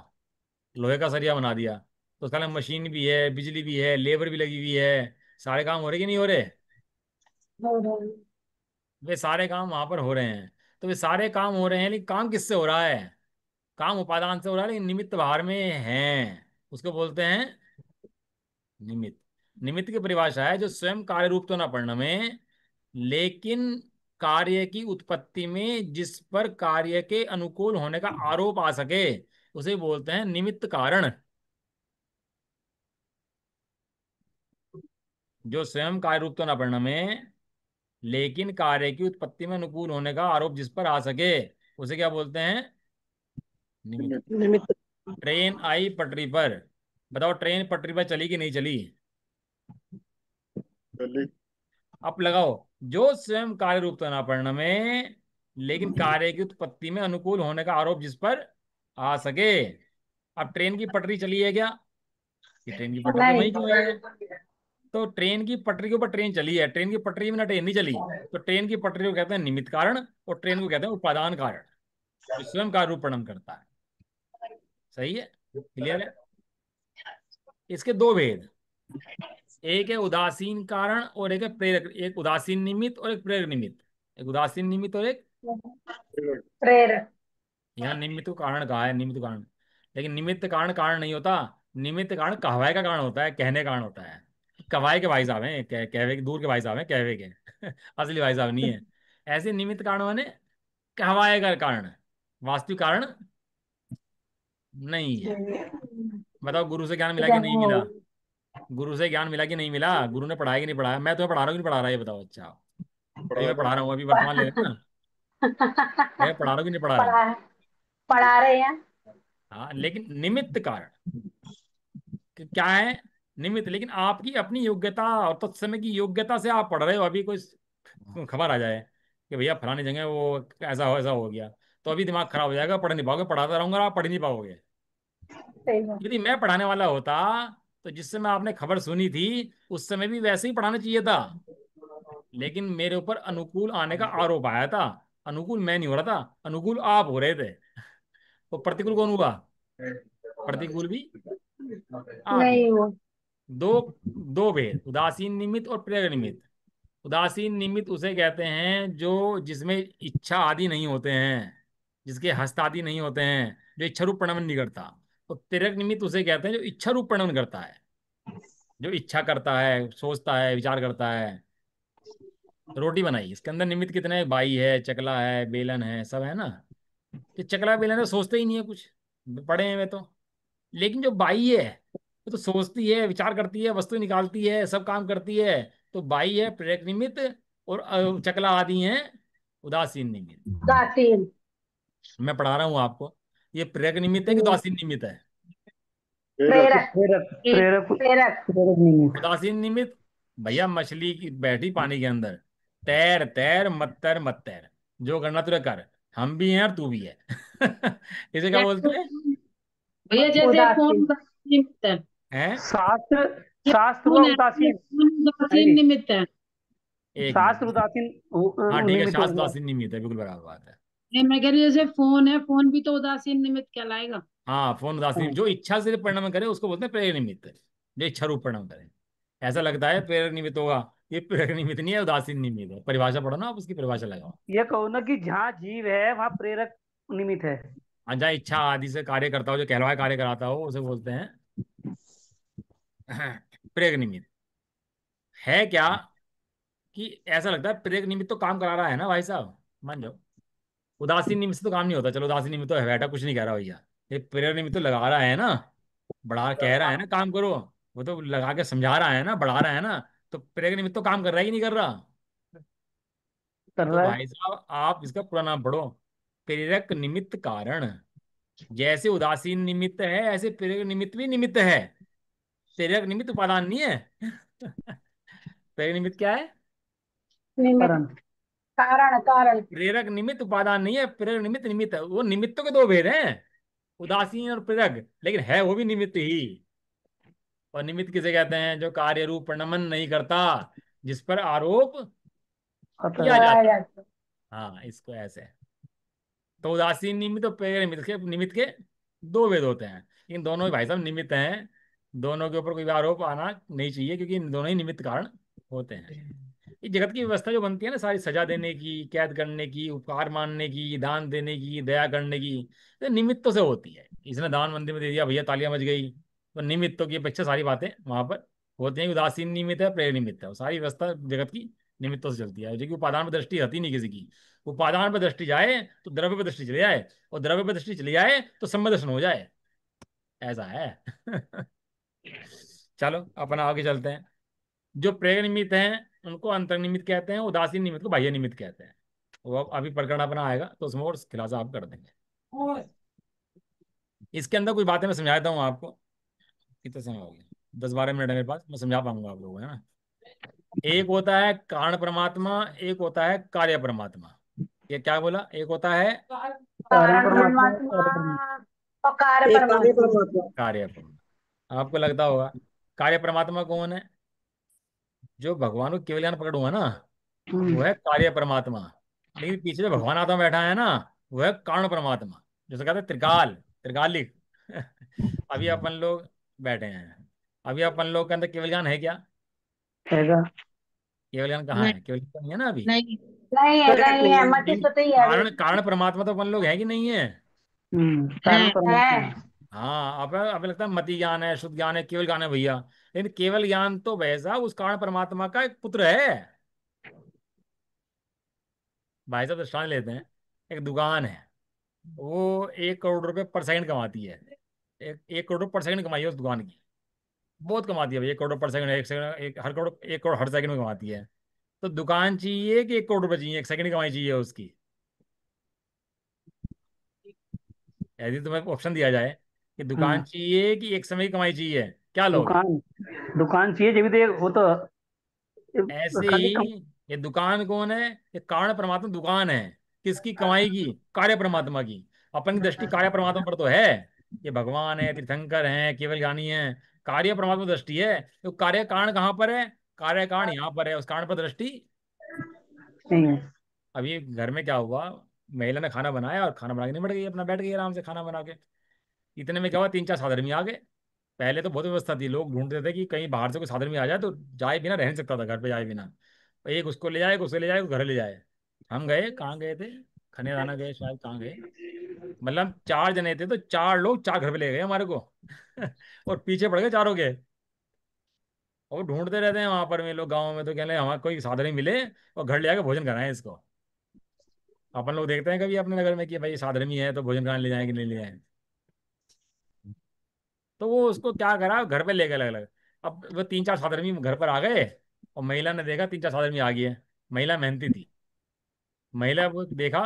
लोहे का सरिया बना दिया, तो उस काल में मशीन भी है, बिजली भी है, लेबर भी लगी हुई है, सारे काम हो रहे कि नहीं हो रहे? हो रहे हैं। वे सारे काम वहां पर हो रहे हैं। तो वे सारे काम हो रहे हैं, लेकिन काम किससे हो रहा है? काम उपादान से हो रहा है, लेकिन निमित्त बाहर में है। उसको बोलते हैं निमित्त। निमित्त की परिभाषा है जो स्वयं कार्य रूप तो ना परिणमे, लेकिन कार्य की उत्पत्ति में जिस पर कार्य के अनुकूल होने का आरोप आ सके, उसे बोलते हैं निमित्त कारण। जो स्वयं कार्य रूप तो ना परिणमे, लेकिन कार्य की उत्पत्ति में अनुकूल होने का आरोप जिस पर आ सके, उसे क्या बोलते हैं? निमित्त। निमित्त। निमित्त। ट्रेन आई पटरी पर, बताओ ट्रेन पटरी पर चली कि नहीं चली? चली। अब लगाओ, जो स्वयं कार्य रूप तो ना परिणमे, लेकिन कार्य की उत्पत्ति में अनुकूल होने का आरोप जिस पर आ सके। अब ट्रेन की पटरी चली है क्या? कि ट्रेन की पटरी तो नहीं। वहीं की वहीं है। तो ट्रेन की पटरी के ऊपर ट्रेन चली है, ट्रेन की पटरी में ना ट्रेन नहीं चली, तो ट्रेन की पटरी को कहते हैं निमित्त कारण, और ट्रेन को कहते हैं उपादान कारण, जो स्वयं कार्य रूप परिणम करता है। सही है? क्लियर है? इसके दो भेद, एक है उदासीन कारण और एक है प्रेरक, एक उदासीन निमित्त और एक प्रेरक निमित्त। एक उदासीन निमित्त और एक, प्रेरक। यहाँ निमित्त को कारण कहा है, निमित्त कारण। लेकिन निमित्त कारण कारण नहीं होता। निमित्त कारण कहवाए का कारण होता है, कहने का कारण होता है। कवाए के भाई साहब हैं, कहवे के, दूर के भाई साहब हैं कहवे के असली भाई साहब नहीं है। ऐसे निमित्त कारण माने कहवाए का कारण, वास्तविक कारण नहीं है। बताओ गुरु से ज्ञान मिला कि नहीं मिला? गुरु से ज्ञान मिला कि नहीं मिला? गुरु ने पढ़ाया कि नहीं पढ़ाया? मैं तुम्हें पढ़ा रहा हूँ कि नहीं पढ़ा रहा, ये बताओ। अच्छा, अभी पढ़ा मैं रहे पढ़ा हैं। रहा हूँ, अभी वर्तमान ले रहे हैं ना। मैं पढ़ा रहा हूँ कि नहीं पढ़ा रहा? पढ़ा पढ़ा रहे हैं। हाँ, लेकिन निमित्त कारण क्या है? निमित्त, लेकिन आपकी अपनी योग्यता और तत्समय की योग्यता से आप पढ़ रहे हो। अभी कोई खबर आ जाए कि भैया फलानी जगह वो ऐसा हो गया, तो अभी दिमाग खराब हो जाएगा, पढ़ नहीं पाओगे, पढ़ाता रहूंगा और आप पढ़ नहीं पाओगे। सही बात। यदि मैं पढ़ाने वाला होता, तो जिस समय आपने खबर सुनी थी उस समय भी वैसे ही पढ़ाना चाहिए था, लेकिन मेरे ऊपर अनुकूल आने का आरोप आया था। अनुकूल मैं नहीं हो रहा था, अनुकूल आप हो रहे थे। तो प्रतिकूल कौन हुआ? प्रतिकूल भी आप ही। नहीं वो। दो दो भेद, उदासीन निमित्त और प्रेरक निमित्त। उदासीन निमित्त उसे कहते हैं जो जिसमें इच्छा आदि नहीं होते हैं, जिसके हस्त आदि नहीं होते हैं, जो इच्छा रूप परिणमन नहीं करता। तो प्रेरक निमित्त उसे कहते हैं जो इच्छा रूप परिणमन करता है, जो इच्छा करता है, सोचता है, विचार करता है। रोटी बनाई, इसके अंदर निमित्त कितने हैं? बाई है, चकला है, बेलन है, सब है ना। कि चकला बेलन तो सोचते ही नहीं है कुछ, पड़े हैं वे तो। लेकिन जो बाई है वो तो सोचती है, विचार करती है, वस्तु निकालती है, सब काम करती है। तो बाई है प्रेरक निमित्त, और चकला आदि हैं उदासीन निमित्त। उदासीन। मैं पढ़ा रहा हूँ आपको, ये प्रेरक निमित्त है कि हम्म, उदासीन निमित्त है? प्रेरक। प्रेरक। प्रेरक प्रेरक प्रेरक। प्रेरक निमित्त। उदासीन निमित्त, भैया मछली की बैठी पानी के अंदर, तैर तैर मत तैर मत तैर, जो करना तुझे कर, हम भी हैं और तू भी है इसे क्या बोलते हैं? भैया जैसे उदासीन। फोन निमित्त है, हैं? शास्त्र ये शास्त्र हुआ फोन है, ये उदासीन फोन है उदासीन जी। निमित्त है। एक शास्त्र मिनट। उदासीन हाँ ठीक है, निमित्त हो शास्त्र गया। उदासीन निमित्त है, बिल्कुल बराबर बात है। ये मैं कह रही हूँ जैसे फोन है, फोन भी तो उदासीन निमित्त कहलाएगा। हाँ, फोन उदासीन, हाँ, जो इच्छा से परिणाम करे उसको बोलते हैं प्रेरक निमित्त, जो इच्छा रूप परिणाम करे। ऐसा लगता है प्रेरक निमित्त होगा, ये प्रेरक निमित्त नहीं है, उदासीन निमित्त है। परिभाषा पढ़ो ना आप, उसकी परिभाषा लगाओ। ये कहो ना कि जहाँ जीव है वहाँ प्रेरक निमित्त है। जहाँ इच्छा आदि से कार्य करता हो, जो कहलवाए कार्य कराता हो, उसे बोलते हैं प्रेरक निमित्त। है क्या कि ऐसा लगता है प्रेरक निमित्त तो काम करा रहा है ना भाई साहब, मान जाओ। उदासीन निमित्त से तो काम नहीं होता, चलो उदासीन निमित्त तो है, बैठा कुछ नहीं कह रहा भैया। ये प्रेरक निमित्त तो लगा रहा है ना, बढ़ा कह रहा है ना काम करो, वो तो लगा के समझा रहा है ना, बढ़ा रहा है ना। तो प्रेरक निमित्त तो काम कर रहा है कि नहीं कर रहा? कर तो रहा है। भाई साहब आप इसका पूरा नाम पढ़ो, प्रेरक निमित्त कारण। जैसे उदासीन निमित्त है, ऐसे प्रेरक निमित्त भी निमित्त है। प्रेरक निमित्त उपादान नहीं है प्रेरक निमित्त क्या है? निमित्त। करण। कारण। कारण। प्रेरक निमित्त उपादान नहीं है, प्रेरक निमित्त निमित्त है। वो निमित्तों के दो भेद हैं, उदासीन और प्रेरक, लेकिन है वो भी निमित्त ही। और निमित्त किसे कहते हैं? जो कार्य रूप प्रणमन नहीं करता, जिस पर आरोप खतर किया लगाया जाता। जाता है। हाँ, इसको ऐसे। तो उदासीन निमित्त और प्रेरक निमित्त के दो भेद होते हैं, इन दोनों ही भाई साहब निमित्त हैं। दोनों के ऊपर कोई भी आरोप आना नहीं चाहिए, क्योंकि इन दोनों ही निमित्त कारण होते हैं। ये जगत की व्यवस्था जो बनती है ना, सारी सजा देने की, कैद करने की, उपकार मानने की, दान देने की, दया करने की, तो निमित्तों से होती है। इसने दान मंदिर में दे दिया, भैया तालियां बज गई, तो निमित्तों की अपेक्षा सारी बातें वहां पर होती हैं। उदासीन निमित्त है, प्रेरक निमित्त है, वो सारी व्यवस्था जगत की निमित्तों से चलती है, जो कि उपादान पर दृष्टि रहती नहीं किसी की। उपादान पर दृष्टि जाए तो द्रव्य पर दृष्टि चले जाए, और द्रव्य पर दृष्टि चली जाए तो सम्यदर्शन हो जाए। ऐसा है। चलो अपना आगे चलते हैं। जो प्रेरक निमित्त हैं उनको अंतर्निमित्त कहते हैं, उदासीन निमित्त को बाह्य निमित्त कहते हैं। वो अब अभी प्रकरण अपना आएगा तो उसमें और खुलासा आप कर देंगे। इसके अंदर कुछ बातें मैं समझा देता हूँ आपको। कितना समय हो गया? 10-12 मिनट है मेरे पास, मैं समझा पाऊंगा आप लोगों को, है ना। एक होता है कारण परमात्मा, एक होता है कार्य परमात्मा। ये क्या बोला? एक होता है कारण कारण परमात्मा परमात्मा कार्य परमात्मा। और कार्य एक कार्य परमात्मा। परमात्मा। कार्य परमात्मा। आपको लगता होगा कार्य परमात्मा कौन है? जो भगवान को केवल ज्ञान पकड़ूंगा ना, वो है कार्य परमात्मा। लेकिन पीछे जो भगवान आत्मा बैठा है ना, वो है कारण परमात्मा, जैसे कहते हैं त्रिकाल, त्रिकालिक। अभी अपन लोग बैठे हैं, अभी अपन लोग के अंदर केवल ज्ञान है क्या? हैगा। केवल ज्ञान कहाँ नहीं है? केवल ज्ञान नहीं है ना अभी। नहीं। नहीं है, नहीं है, मति लेकिन सुत ही है अभी। कारण परमात्मा तो अपन लोग है कि नहीं है? कारण है। परमात्मा है। है। हाँ, अब लगता है मति ज्ञान है, शुद्ध ज्ञान है, केवल ज्ञान है भैया। लेकिन केवल ज्ञान तो वैसा उस कारण परमात्मा का एक पुत्र है। भाई साहब दृष्टांत लेते हैं। एक दुकान है, वो 1 करोड़ रुपए पर सेकंड कमाती है। 1 करोड़ पर सेकंड कमाई है उस दुकान की। बहुत कमाती है भाई, 1 करोड़ पर सेकंड, एक सेकंड, एक हर करोड़, 1 करोड़ हर सेकंड में कमाती है। तो दुकान चाहिए कि 1 करोड़ रुपए चाहिए? 1 सेकंड की कमाई चाहिए उसकी? यदि तुम्हें ऑप्शन दिया जाए कि दुकान हाँ। चाहिए कि एक समय की कमाई चाहिए, क्या लोगे? दुकान दुकान चाहिए जब भी तो वो तो ऐसे खाली ही ये दुकान कौन है? ये कारण परमात्मा दुकान है। किसकी कमाई की? कार्य परमात्मा की। अपन की दृष्टि कार्य परमात्मा पर तो है। ये भगवान है, तीर्थंकर हैं, केवल ज्ञानी है। कार्य परमात्मा दृष्टि है, तो कार्य कारण कहाँ पर है? कार्य कारण यहाँ पर है, उस कारण पर दृष्टि नहीं है। अभी घर में क्या हुआ? महिला ने खाना बनाया और खाना बना के निपट गई, अपना बैठ गई आराम से खाना बना के। इतने में क्या हुआ, 3-4 साधर्मी आ गए। पहले तो बहुत व्यवस्था थी, लोग ढूंढते थे कि कहीं बाहर से कोई साधर्मी आ जाए तो जाए बिना रह नहीं सकता था, घर पे जाए बिना। एक उसको ले जाए, एक उसे ले जाए, एक घर ले जाए। हम गए, कहाँ गए थे? खनेदाना गए शायद, कहाँ गए? मतलब 4 जने थे, तो 4 लोग 4 घर पे ले गए हमारे को। और पीछे पड़ गए चारों के। और ढूंढते रहते हैं वहां पर में लोग गाँव में, तो कहने हमारे कोई साधन ही मिले और घर ले जाकर भोजन कराएं इसको। अपन लोग देखते हैं कभी अपने नगर में कि भाई साधर्मी है तो भोजन कराने ले जाए कि नहीं ले जाए। तो वो उसको क्या करा, घर पे ले गए अलग अलग। अब वो 3-4 साधर्मी घर पर आ गए, और महिला ने देखा 3-4 साधर्मी आ गई है। महिला मेहनती थी। महिला वो देखा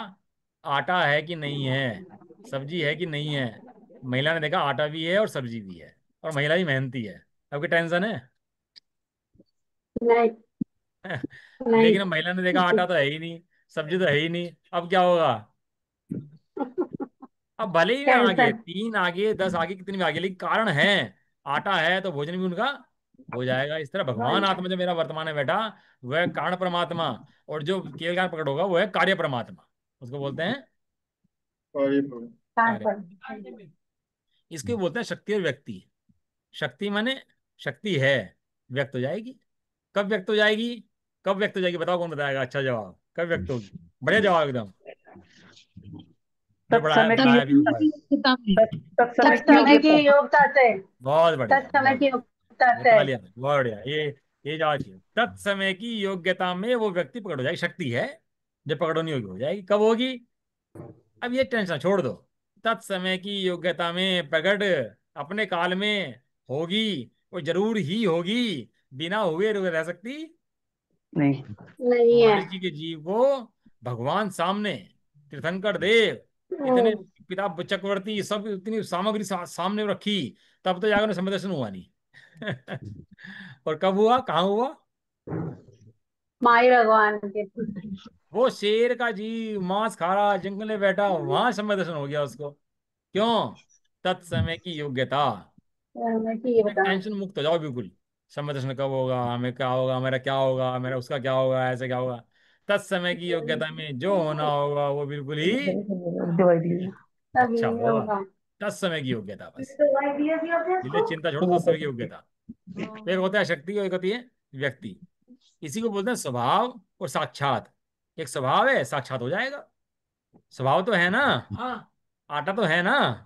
आटा है कि नहीं है, सब्जी है कि नहीं है। महिला ने देखा आटा भी है और सब्जी भी है, और महिला भी मेहनती है। अब की टेंशन है। नहीं। नहीं। लेकिन अब महिला ने देखा आटा तो है ही नहीं, सब्जी तो है ही नहीं, अब क्या होगा? अब भले ही आगे टेंशन। 3 आगे 10 आगे कितनी भी आगे, लेकिन कारण है, आटा है तो भोजन भी उनका हो जाएगा। इस तरह भगवान आत्मा जो मेरा वर्तमान में बैठा, वह कारण परमात्मा। और जो केवल ज्ञान प्रकट होगा वो है कार्य परमात्मा, उसको बोलते हैं कान कार्य। पर। इसको बोलते हैं शक्ति और व्यक्ति। शक्ति माने शक्ति है, व्यक्त हो जाएगी। कब व्यक्त हो जाएगी? कब व्यक्त हो जाएगी बताओ, कौन बताएगा? अच्छा जवाब, कब व्यक्त होगी? बढ़िया जवाब एकदम, जो बढ़ाया तत्समय की बढ़ाया भी ऊपर। योग्यता में। तत्समय की तत्समय की योग्यता। योग्यता से। बहुत बढ़िया, तत्समय बहुत की योग्यता बढ़िया, से। तालियां, बहुत बढ़िया। ये जवाब चाहिए। तत्समय की योग्यता में वो व्यक्ति पकड़ हो जाएगी, शक्ति है जो पकड़ो नहीं होगी, हो जाएगी। कब होगी? अब ये टेंशन छोड़ दो। तत्समय की योग्यता में प्रकट, अपने काल में होगी, वो जरूर ही होगी। बिना हुए रह सकती? नहीं। नहीं है। महर्षि के जीव को भगवान सामने, तीर्थंकर देव, इतने हम्म, पिता चक्रवर्ती सब, इतनी सामग्री सामने रखी, तब तो जाकर उन्हें समय दर्शन हुआ नहीं। और कब हुआ, कहाँ हुआ? माई भगवान के। वो शेर का जी मांस खा रहा, जंगल में बैठा, वहां समय दर्शन हो गया उसको। क्यों? तत्समय की योग्यता। मैं कि ये बता। टेंशन मुक्त हो जाओ बिल्कुल। संदर्शन कब होगा, हमें क्या होगा, मेरा क्या होगा, मेरा उसका क्या होगा, ऐसे क्या होगा। तत्समय की योग्यता में जो होना होगा वो बिल्कुल ही डिवाइड। तभी अच्छा होगा। होगा। तत्समय की योग्यता बस। तो भाई दिया भी आपने इसलिए इसको। चिंता छोड़ो, तत्समय की योग्यता। तो एक होता है शक्ति और एक होती है व्यक्ति। इसी को बोलते हैं स्वभाव और साक्षात। एक स्वभाव है, साक्षात हो जाएगा। स्वभाव तो है ना, हाँ, आटा तो है ना।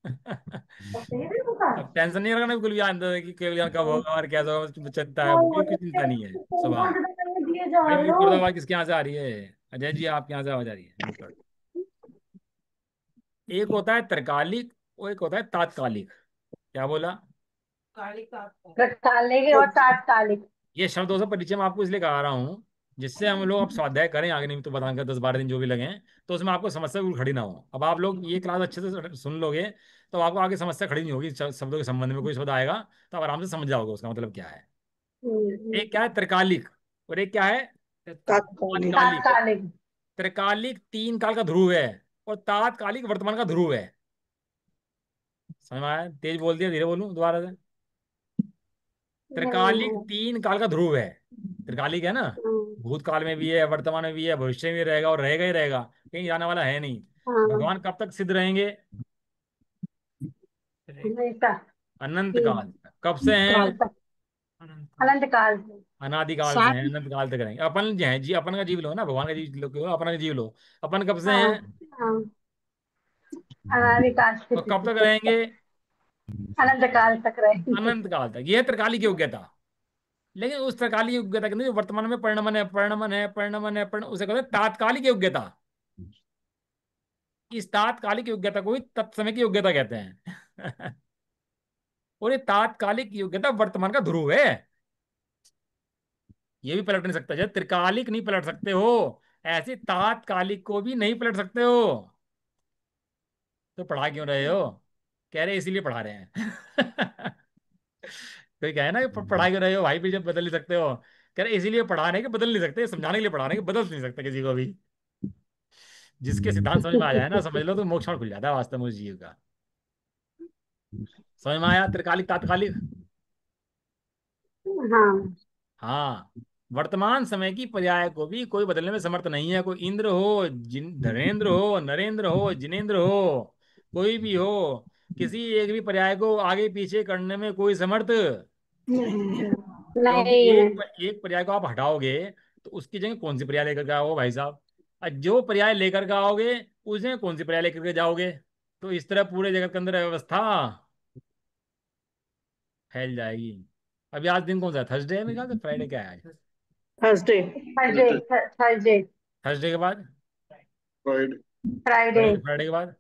सही है बता। अब टेंशन नहीं रखना बिल्कुल भी, अंदर कि केवल कब होगा और कैसा होगा, चिंता है, और बिल्कुल चिंता नहीं है। फोन स्वभाव। कौन से में दिए जा भाई रहे म्यूट कर हो। दो, आवाज किसके यहाँ से आ रही है? अजय जी आपके यहाँ से आवाज आ रही है, म्यूट कर दो। एक होता है तत्कालिक और एक होता है तात्कालिक। क्या बोला? तात्कालिक और तात्कालिक। ये शब्दों से परिचय मैं आपको इसलिए करा रहा हूँ जिससे हम लोग अब स्वाध्याय करें आगे, नहीं तो बताएंगे 10-12 दिन जो भी लगे तो उसमें आपको समस्या बिल्कुल खड़ी ना हो। अब आप लोग ये क्लास अच्छे से सुन लोगे तो आपको आगे समस्या खड़ी नहीं होगी। शब्दों के संबंध में कोई शब्द आएगा तो आप आराम से समझ जाओगे उसका मतलब क्या है। हम्म, एक क्या है त्रिकालिक और एक क्या है तात्कालिक। तात्कालिक। तात्कालिक। त्रिकालिक 3 काल का ध्रुव है और तात्कालिक वर्तमान का ध्रुव है। समझ में आया? तेज बोल दिया, धीरे बोलूं दोबारा से? त्रिकालिक नहीं। 3 काल का ध्रुव है। त्रिकालिक है ना, भूतकाल में भी है, वर्तमान में भी है, भविष्य में भी रहेगा और रहेगा ही रहेगा, कहीं जाने वाला है नहीं। हाँ। भगवान कब तक सिद्ध रहेंगे? हमेशा। अनंत ठीक। काल तक। कब से काल हैं? तक। अनंत काल से। अनादिकाल से साथ हैं, अनंत काल तक रहेंगे। अपन जो है जी, अपन का जीव लो ना, भगवान का जीव लो, क्यों अपन का जीव लो। अपन कब से हाँ। हैं हाँ। अनादि काल से और कब तक रहेंगे? अनंत काल तक रहेंगे। अनंत काल तक। ये है त्रिकालिक योग्यता। लेकिन उस त्रिकालिक योग्यता के अंदर जो वर्तमान में परिणमन है, परिणमन है, परिणमन है, परिणमन, उसे कहते हैं तात्कालिक योग्यता। इस तात्कालिक योग्यता को ही तत्समय की योग्यता कहते हैं। और ये तात्कालिक योग्यता वर्तमान का ध्रुव है। ये भी पलट नहीं सकता। जैसे त्रिकालिक नहीं पलट सकते हो, ऐसे तात्कालिक को भी नहीं पलट सकते हो। तो पढ़ा क्यों रहे हो? कह रहे इसीलिए पढ़ा रहे हैं। कोई कहे ना कि पढ़ा क्यों रहे हो भाई, भी जब बदल नहीं सकते हो। कह रहे इसीलिए पढ़ा रहे हैं कि बदल नहीं सकते, समझाने के लिए पढ़ा रहे हैं कि बदल नहीं सकते किसी को भी। जिसके सिद्धांत समझ में आ जाए ना, समझ लो, तो मोक्ष खुल जाता है वास्तव में उस जीव का। समझ में आया? त्रिकालिक तात्कालिक। हाँ। हाँ। वर्तमान समय की पर्याय को भी कोई बदलने में समर्थ नहीं है। कोई इंद्र हो, धरेंद्र हो, नरेंद्र हो, जिनेंद्र हो, कोई भी हो, किसी एक भी पर्याय को आगे पीछे करने में कोई समर्थ। क्योंकि नहीं है। एक पर्याय को आप हटाओगे तो उसकी जगह कौन सी पर्याय लेकर के आओगे भाई साहब? और जो पर्याय लेकर के आओगे उस जगह कौन सी पर्याय लेकर के जाओगे? तो इस तरह पूरे जगत के अंदर व्यवस्था फैल जाएगी। अभी आज दिन कौन सा है? थर्सडे है मेरे ख्याल से, फ्राइडे क्या है आज? थर्सडे। थर्सडे। थर्सडे। थर्सडे के बाद फ्राइडे। फ्राइडे। फ्राइडे के बाद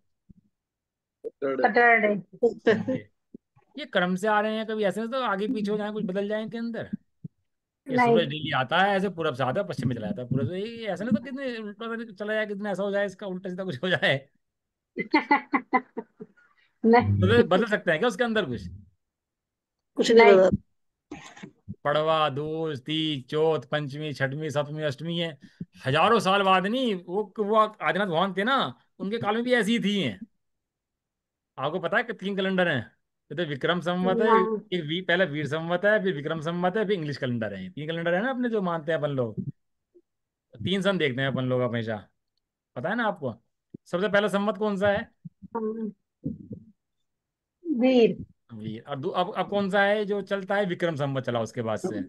सैटरडे। सैटरडे। संडे। ये क्रम से आ रहे हैं, कभी ऐसे नहीं तो आगे पीछे हो जाए, कुछ बदल जाए इनके अंदर। ये नहीं। सूरज डेली आता है ऐसे पूरब से आता है, पश्चिम में चला जाता है, पूरब से। ये ऐसा नहीं तो कितने उल्टा चला जाए, कितने ऐसा हो जाए, इसका उल्टा सीधा कुछ हो जाए। बदल नहीं। बदल सकते हैं क्या उसके अंदर कुछ? कुछ नहीं नहीं। बता। पड़वा, दूज, तीज, चौथ, पंचमी, छठवीं, सप्तमी, अष्टमी है। हजारों साल बाद नहीं, वो आदिनाथ भगवान थे ना, उनके काल में भी ऐसी ही थी हैं। आपको पता है कि 3 कैलेंडर हैं? ये तो विक्रम संवत है, हाँ। पहले वीर संवत है, फिर विक्रम संवत है, फिर इंग्लिश कैलेंडर है। 3 कैलेंडर है ना अपने, जो मानते हैं अपन लोग। 3 सन देखते हैं अपन लोग हमेशा। पता है ना आपको? सबसे पहला संवत कौन सा है? हाँ, वीर। वीर। और अब कौन सा है जो चलता है? विक्रम संवत चला उसके बाद से।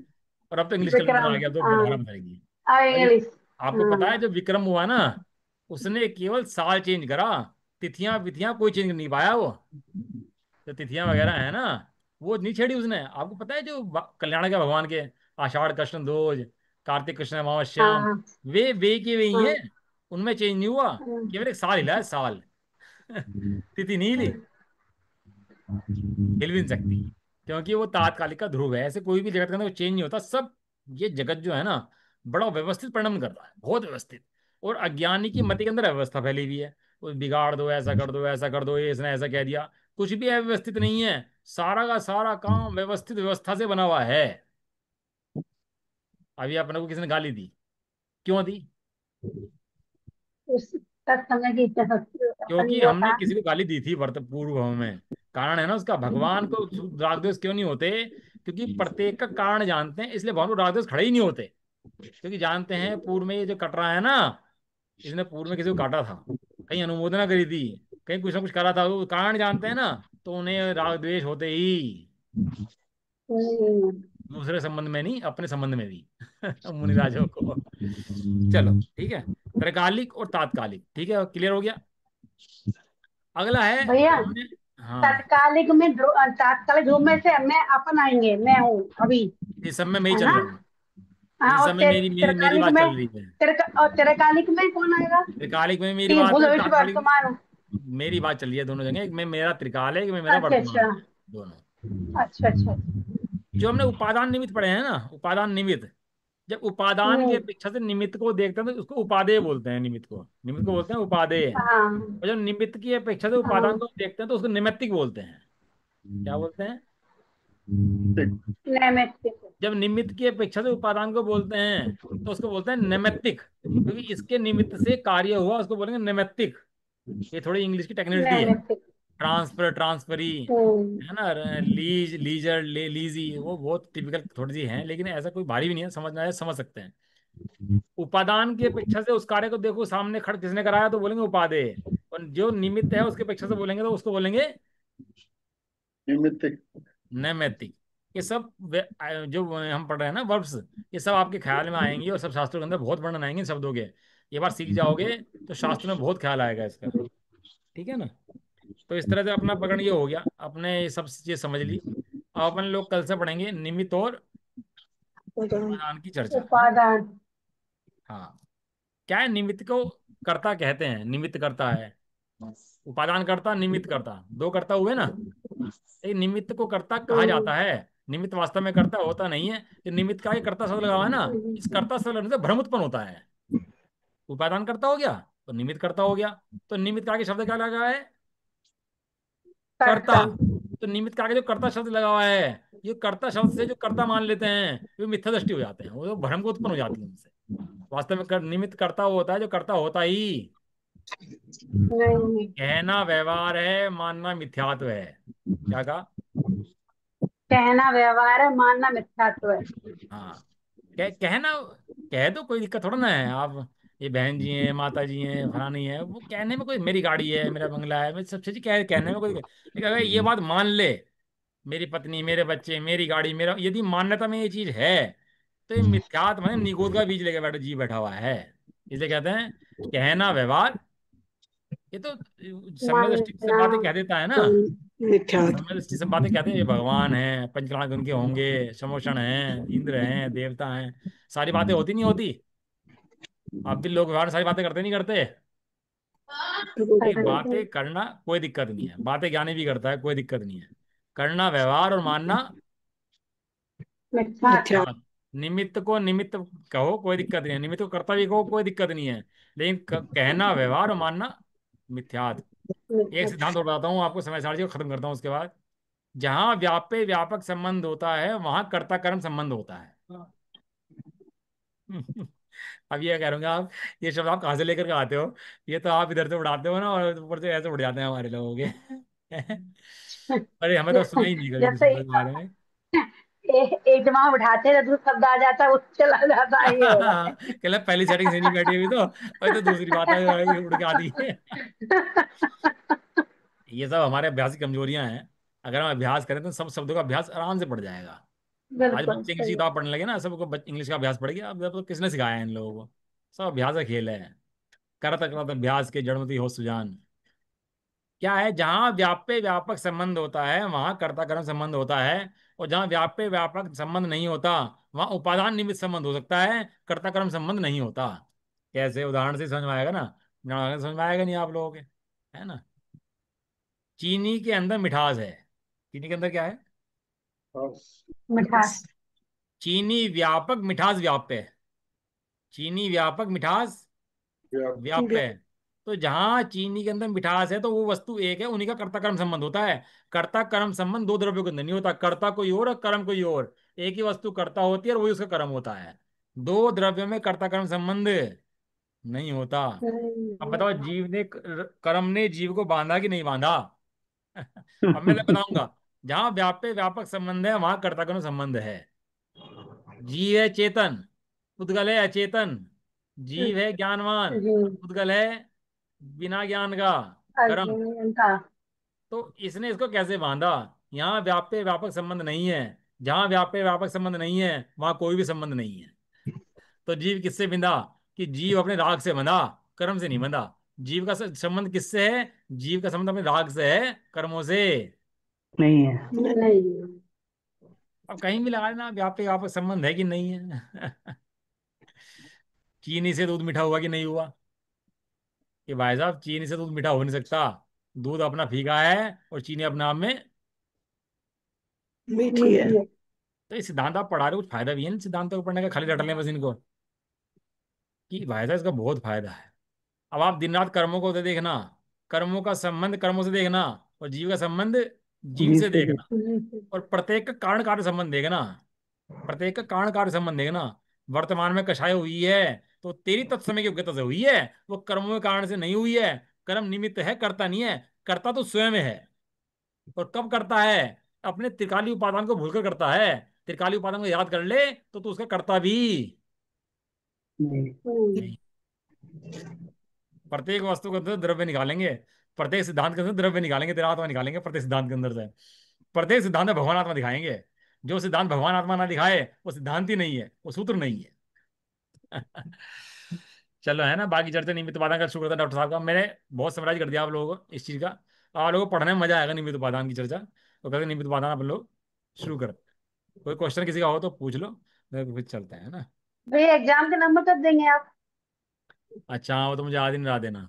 और अब तो इंग्लिश कैलेंडर आ विक्रम। गया, तो हाँ। दोबारा बताएगी। भाई इंग्लिश। आपको पता हाँ। है जो विक्रम हुआ ना, उसने केवल साल चेंज करा, तिथियां विथियां कोई चेंज नहीं पाया वो। जो तिथियां वगैरह है ना, वो नहीं छेड़ी उसने। आपको पता है जो कल्याण के भगवान के, आषाढ़ कृष्ण दोज, कार्तिक कृष्ण अमावस्याम, हाँ। वे के वे ही हाँ। हैं। उनमें चेंज नहीं हुआ। हाँ। केवल एक साल हिला है, साल। तिथि नहीं हिली, हिल भी नहीं सकती, क्योंकि वो तात्कालिक का ध्रुव है। ऐसे कोई भी जगत के अंदर चेंज नहीं होता सब। ये जगत जो है ना, बड़ा व्यवस्थित परिणाम कर रहा है, बहुत व्यवस्थित। और अज्ञानी की मति के अंदर अव्यवस्था फैली हुई है। वो बिगाड़ दो, ऐसा कर दो, ऐसा कर दो, ये इसने ऐसा कह दिया। कुछ भी अव्यवस्थित नहीं है। सारा का सारा काम व्यवस्थित व्यवस्था से बना हुआ है। अभी अपने को किसने गाली दी? क्यों दी? उस तत्समय की अपन क्योंकि वो हमने था। किसी को गाली दी थी वर्त पूर्व भाव में। कारण है ना उसका, भगवान को राग द्वेष क्यों नहीं होते? क्योंकि प्रत्येक का कारण जानते हैं, इसलिए भगवान को राग द्वेष खड़े ही नहीं होते। क्योंकि जानते हैं पूर्व में ये जो कट रहा है ना, इसने पूर्व में किसी को काटा था, कहीं अनुमोदना करी थी, कहीं कुछ ना कुछ करा था, वो कारण जानते हैं ना, तो उन्हें राग द्वेष होते ही। हम्म, दूसरे संबंध में नहीं, अपने संबंध में भी मुनिराजों को। चलो ठीक है, त्रैकालिक और तात्कालिक, ठीक है, क्लियर हो गया। अगला है भैया हमने। हाँ, तात्कालिक ध्रुव में से मैं अपन आएंगे, मैं हूँ अभी, इस सब में मैं ही है चल ना। रहा हूँ। हाँ, इस और समय मेरी तिरकालिक बात में चल रही है। और तिरकालिक में कौन आएगा? त्रिकालिक में मेरी कि बात भूत है, भविष्य तात्कालिक में वर्तमान। मेरी बात चल रही है। दोनों जगह, एक में मेरा त्रिकाल है, एक में मेरा अच्छा वर्तमान अच्छा है, दोनों। अच्छा अच्छा। जो हमने उपादान निमित्त पढ़े हैं ना, उपादान निमित्त, जब उपादान की हम्म। अपेक्षा से निमित्त को देखते हैं तो उसको उपादेय बोलते हैं। निमित्त को बोलते हैं उपादेय। हाँ और जब निमित्त की अपेक्षा से उपादान हाँ। को देखते हैं तो उसको निमित्तिक बोलते हैं। क्या बोलते हैं? नैमित्तिक। जब निमित्त की अपेक्षा से उपादान को बोलते हैं तो उसको बोलते हैं नैमित्तिक। क्योंकि इसके निमित्त से कार्य हुआ, उसको बोलेंगे नैमित्तिक। ये थोड़ी इंग्लिश की टेक्निकलिटी है। नैमित्तिक। ट्रांसफर, ट्रांसफरी, हम्म। है ना, लीज, लीजर, लीजी, वो बहुत टिपिकल थोड़ी सी है, लेकिन ऐसा कोई भारी भी नहीं है, समझना है समझ सकते हैं। उपादान की अपेक्षा से उस कार्य को देखो सामने खड़ किसने कराया तो बोलेंगे उपादेय। और जो निमित्त है उसकी अपेक्षा से बोलेंगे तो उसको बोलेंगे निमित्तिक। नैमित्तिक। ये सब जो हम पढ़ रहे हैं ना वर्ब्स, ये सब आपके ख्याल में आएंगी और सब शास्त्रों के अंदर बहुत वर्णन आएंगे इन शब्दों के। ये बार सीख जाओगे तो शास्त्र में बहुत ख्याल आएगा इसका। ठीक है ना। तो इस तरह से अपना पकड़ ये हो गया, अपने ये सब चीज समझ ली। अब अपन लोग कल से पढ़ेंगे निमित्त और उपादान की चर्चा, है ना। उपादान। हाँ, क्या है निमित्त को? कर्ता कहते हैं, निमित्त करता है। उपादान कर्ता, निमित्त कर्ता, दो कर्ता हुए ना। एक निमित्त को कर्ता कहा हम्म। जाता है। निमित्त वास्तव में कर्ता होता नहीं है। जो निमित्त का ये कर्ता शब्द लगा हुआ है ना, इस कर्ता शब्द लगने से भ्रम उत्पन्न होता है। उपादान कर्ता हो गया तो निमित्त कर्ता हो गया। तो निमित्त का आगे शब्द क्या लगा है? कर्ता। कर्ता। तो निमित्त का आगे जो कर्ता शब्द लगा हुआ है, ये कर्ता शब्द से जो कर्ता मान लेते हैं वे मिथ्या दृष्टि हो जाते हैं, वो भ्रम को उत्पन्न हो जाती है उनसे। वास्तव में निमित्त कर्ता वो होता है जो कर्ता होता ही। नहीं। कहना व्यवहार है, मानना मिथ्यात्व है। क्या कहा? कहना व्यवहार है, मानना मिथ्यात्व है। हाँ, कहना, कह दो, कोई दिक्कत थोड़ा ना है। आप ये बहन जी हैं, माता जी हैं, फलानी है, वो कहने में कोई, मेरी गाड़ी है, मेरा बंगला है, मैं सब चीज कहने में कोई दिक्कत। लेकिन अगर ये बात मान ले, मेरी पत्नी, मेरे बच्चे, मेरी गाड़ी, मेरा, यदि मान्यता में ये चीज है, तो ये मिथ्यात्व माने निगूढ़ का बीज लेके बैठा हुआ है। इसलिए कहते हैं कहना व्यवहार। ये तो समय दृष्टि से मानना। बातें कह देता है ना। मिथ्या। समय दृष्टि से बातें कहते हैं, ये भगवान है, पंचकलाग उनके होंगे, समोषण हैं, इंद्र हैं, देवता हैं, सारी बातें होती नहीं होती। अब भी लोग व्यवहार में सारी बातें करते नहीं करते। ये बातें करना कोई दिक्कत नहीं है, बातें ज्ञानी भी करता है, कोई दिक्कत नहीं है। करना व्यवहार और मानना मिथ्या। मिथ्यात्व। हाँ। निमित्त को निमित्त कहो, कोई दिक्कत नहीं है। निमित्त को कर्ता भी कहो, कोई दिक्कत नहीं है। लेकिन कहना व्यवहार और मानना मिथ्यात्व। एक सिद्धांत और बताता हूँ आपको, समय सारणी को खत्म करता हूँ उसके बाद। जहां व्याप्य व्यापक संबंध होता है वहां कर्ता कर्म संबंध होता है। अब ये कह रहे होंगे आप, ये शब्द आप कहाँ से लेकर के आते हो? ये तो आप इधर से उड़ाते हो ना, और ऊपर से ऐसे उड़ जाते हैं हमारे लोगों के। अरे हमें तो सुना ही नहीं कभी किसी जैसे शब्द के बारे में। एक दिमाग उठाते हैं तो दूसरा शब्द आ जाता है, वो चला जाता है, ये हो रहा कहला पहली सेटिंग से नहीं बैठी हुई, तो अभी तो दूसरी बात है उड़ के आती है। है। ये सब हमारे अभ्यास की कमजोरियां हैं। अगर हम अभ्यास करें तो सब शब्दों का अभ्यास आराम से पड़ जाएगा। आज बिल्कुल बच्चे इंग्लिश की सही। किताब पढ़ने लगे ना, सबको इंग्लिश का अभ्यास पड़ गया। अब तो किसने सिखाया है इन लोगों को? सब अभ्यास का खेल है। करत करत अभ्यास के जड़मति हो सुजान। क्या है? जहां व्याप्य व्यापक संबंध होता है वहां कर्ता कर्म संबंध होता है। और जहां व्याप्य व्यापक संबंध नहीं होता वहां उपादान निमित्त संबंध हो सकता है, कर्ता कर्म संबंध नहीं होता। कैसे? उदाहरण से समझ में आएगा ना, उदाहरण से समझ में आएगा नहीं आप लोगों के, है ना। चीनी के अंदर मिठास है। चीनी के अंदर क्या है? मिठास। चीनी व्यापक, मिठास व्याप्य है। चीनी व्यापक, मिठास व्याप्य है। तो जहां चीनी के अंदर मिठास है तो वो वस्तु एक है, उन्हीं का कर्ता कर्म संबंध होता है। कर्ता कर्म संबंध दो द्रव्यों के अंदर नहीं होता, कर्ता कोई और कर्म कोई और। एक ही वस्तु कर्ता होती है और वही उसका कर्म होता है। दो द्रव्यों में कर्ता कर्म संबंध नहीं होता। अब नहीं बताओ, होता। जीव ने कर्म ने जीव को बांधा कि नहीं बांधा? अब मैं बताऊंगा। जहां व्याप्य व्यापक संबंध है वहां कर्ता कर्म संबंध है। जीव है चेतन, पुद्गल है अचेतन। जीव है ज्ञानवान, जी। पुद्गल है बिना ज्ञान का, कर्म। अज्ञानता। तो इसने इसको कैसे बांधा? यहाँ व्याप्य व्यापक संबंध नहीं है। जहां व्याप्य व्यापक संबंध नहीं है वहां कोई भी संबंध नहीं है। तो जीव किससे बिंधा? कि जीव अपने राग से बंधा, कर्म से नहीं बंधा। जीव का संबंध किससे है? जीव का संबंध अपने राग से है, कर्मों से। नहीं है। नहीं। अब कहीं भी लगा लेना, व्यापक व्यापक संबंध है कि नहीं है। चीनी से दूध मीठा हुआ कि नहीं हुआ? कि भाई साहब, चीनी से दूध मीठा हो नहीं सकता। दूध अपना फीका है और चीनी अपने आप में। मीठी है। मीठी है। तो ये सिद्धांत आप पढ़ा रहे हो, कुछ फायदा भी है इन सिद्धांतों को पढ़ने का? खाली रट लें बस इनको। कि भाई साहब इसका बहुत फायदा है। अब आप दिन रात कर्मों को तो देखना, कर्मों का संबंध कर्मों से देखना, और जीव का संबंध जीव जीव से से भी। देखना। और प्रत्येक का कारण कार्य संबंध देखना। प्रत्येक का कारण कार्य संबंध देखना। वर्तमान में कषाय हुई है तो तेरी तत्समय की योग्यता से हुई है, वो कर्मों के कारण से नहीं हुई है। कर्म निमित्त है, करता नहीं है। करता तो स्वयं है। और कब करता है? अपने त्रिकाली उपादान को भूलकर करता है। त्रिकाली उपादान को याद कर ले तो तू उसका करता भी नहीं। नहीं। प्रत्येक वस्तु के अंदर द्रव्य निकालेंगे, प्रत्येक सिद्धांत के अंदर द्रव्य निकालेंगे, तेरा आत्मा निकालेंगे प्रत्येक सिद्धांत के अंदर से। प्रत्येक सिद्धांत में भगवान आत्मा दिखाएंगे। जो सिद्धांत भगवान आत्मा ना दिखाए वो सिद्धांत ही नहीं है, वो सूत्र नहीं है। चलो, है ना। बाकी चर्चा निमित्त उपादान का शुरू करता डॉक्टर साहब का। मैंने बहुत समराइज कर दिया आप लोगों को इस चीज का। आप लोगों को पढ़ने में मजा आएगा निमित्त उपादान की चर्चा। तो कहते निमित्त उपादान आप लोग शुरू कर। कोई क्वेश्चन किसी का हो तो पूछ लो, नहीं तो फिर चलते हैं ना। भैया एग्जाम के नंबर कब देंगे आप? अच्छा हाँ, वो तो मुझे आज ही नहीं रहा देना।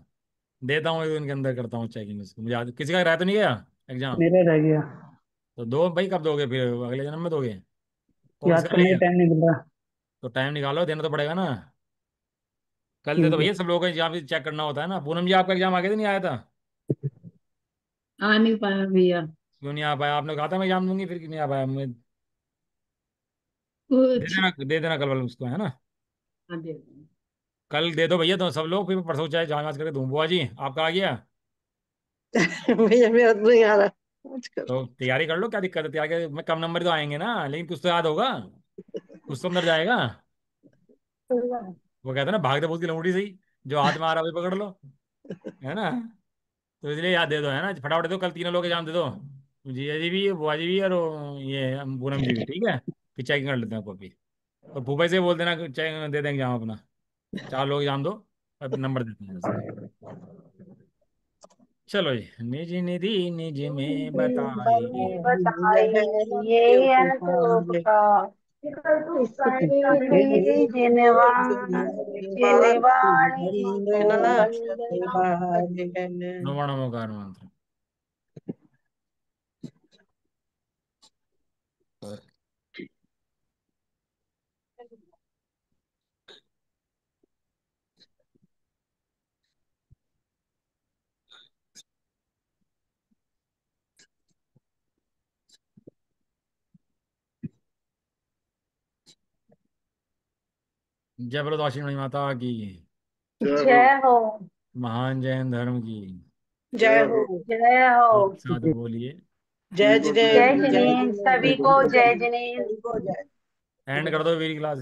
देता हूँ एक दिन के अंदर, करता हूँ चेकिंग उसको। मुझे आज किसी का रह तो नहीं गया एग्जाम? मेरा रह गया। तो दो भाई, कब दोगे फिर? अगले जन्म में दोगे? कौन याद सा करने का रहेगा? टाइम नहीं मिल रहा। तो टाइम निकालो, देना तो पड़ेगा ना। कल दे दो ठीक है। भैया, सब लोगों का एग्जाम चेक करना होता है ना। पूनम जी, आपका एग्जाम आगे तो नहीं आया था? आ नहीं पाया भैया। क्यों नहीं आ पाया? आपने कहा था मैं एग्जाम दूंगी, फिर क्यों नहीं आ पाया? मैं दे कुछ। देना, दे देना कल वाले उसको, है ना। हाँ, दे दो। कल दे दो भैया, तो सब लोग फिर परसों चाहे जांच करके दूं। बुआ जी, आपका आ गया? भैया मेरा तो नहीं आ रहा आजकल। तो तैयारी कर लो, क्या दिक्कत है? तैयारी में कम नंबर तो आएंगे ना, लेकिन कुछ तो याद होगा। कुछ तो अंदर जाएगा। वो कहते हैं ना, भागते भूत की लंगूटी सही, जो हाथ में आ रहा है वही पकड़ लो, है ना। तो इसलिए याद दे दो, है ना। फटाफट दे दो, कल तीनों लोग एग्जाम दे दो। जीजा जी भी, बुआ जी भी, और ये पूनम जी भी, ठीक है। फिर चेकिंग कर लेते हैं कॉपी। और भूपेश से बोल देना कि चेक दे देंगे एग्जाम अपना। चार लोग एग्जाम दो, अब नंबर देते हैं इसके। चलो जी, निज निधि निज में बताइए। बताइए ये अनूप का पहली जिनवाणी जिनवाणी वंदना। नमो नमोकार मंत्र। जय बोलो दाक्षिणी माता की। जय हो। जय हो। महान जैन धर्म की। जय जय हो। हो। जय हो। एक साथ बोलिए। जय सभी को जय जय जिनेन्द्र हो। जय जिनेन्द्र, जिनेन्द्र सभी को जय जय जिनेन्द्र जिनेन्द्र। सभी को जय। एंड कर दो मेरी क्लास।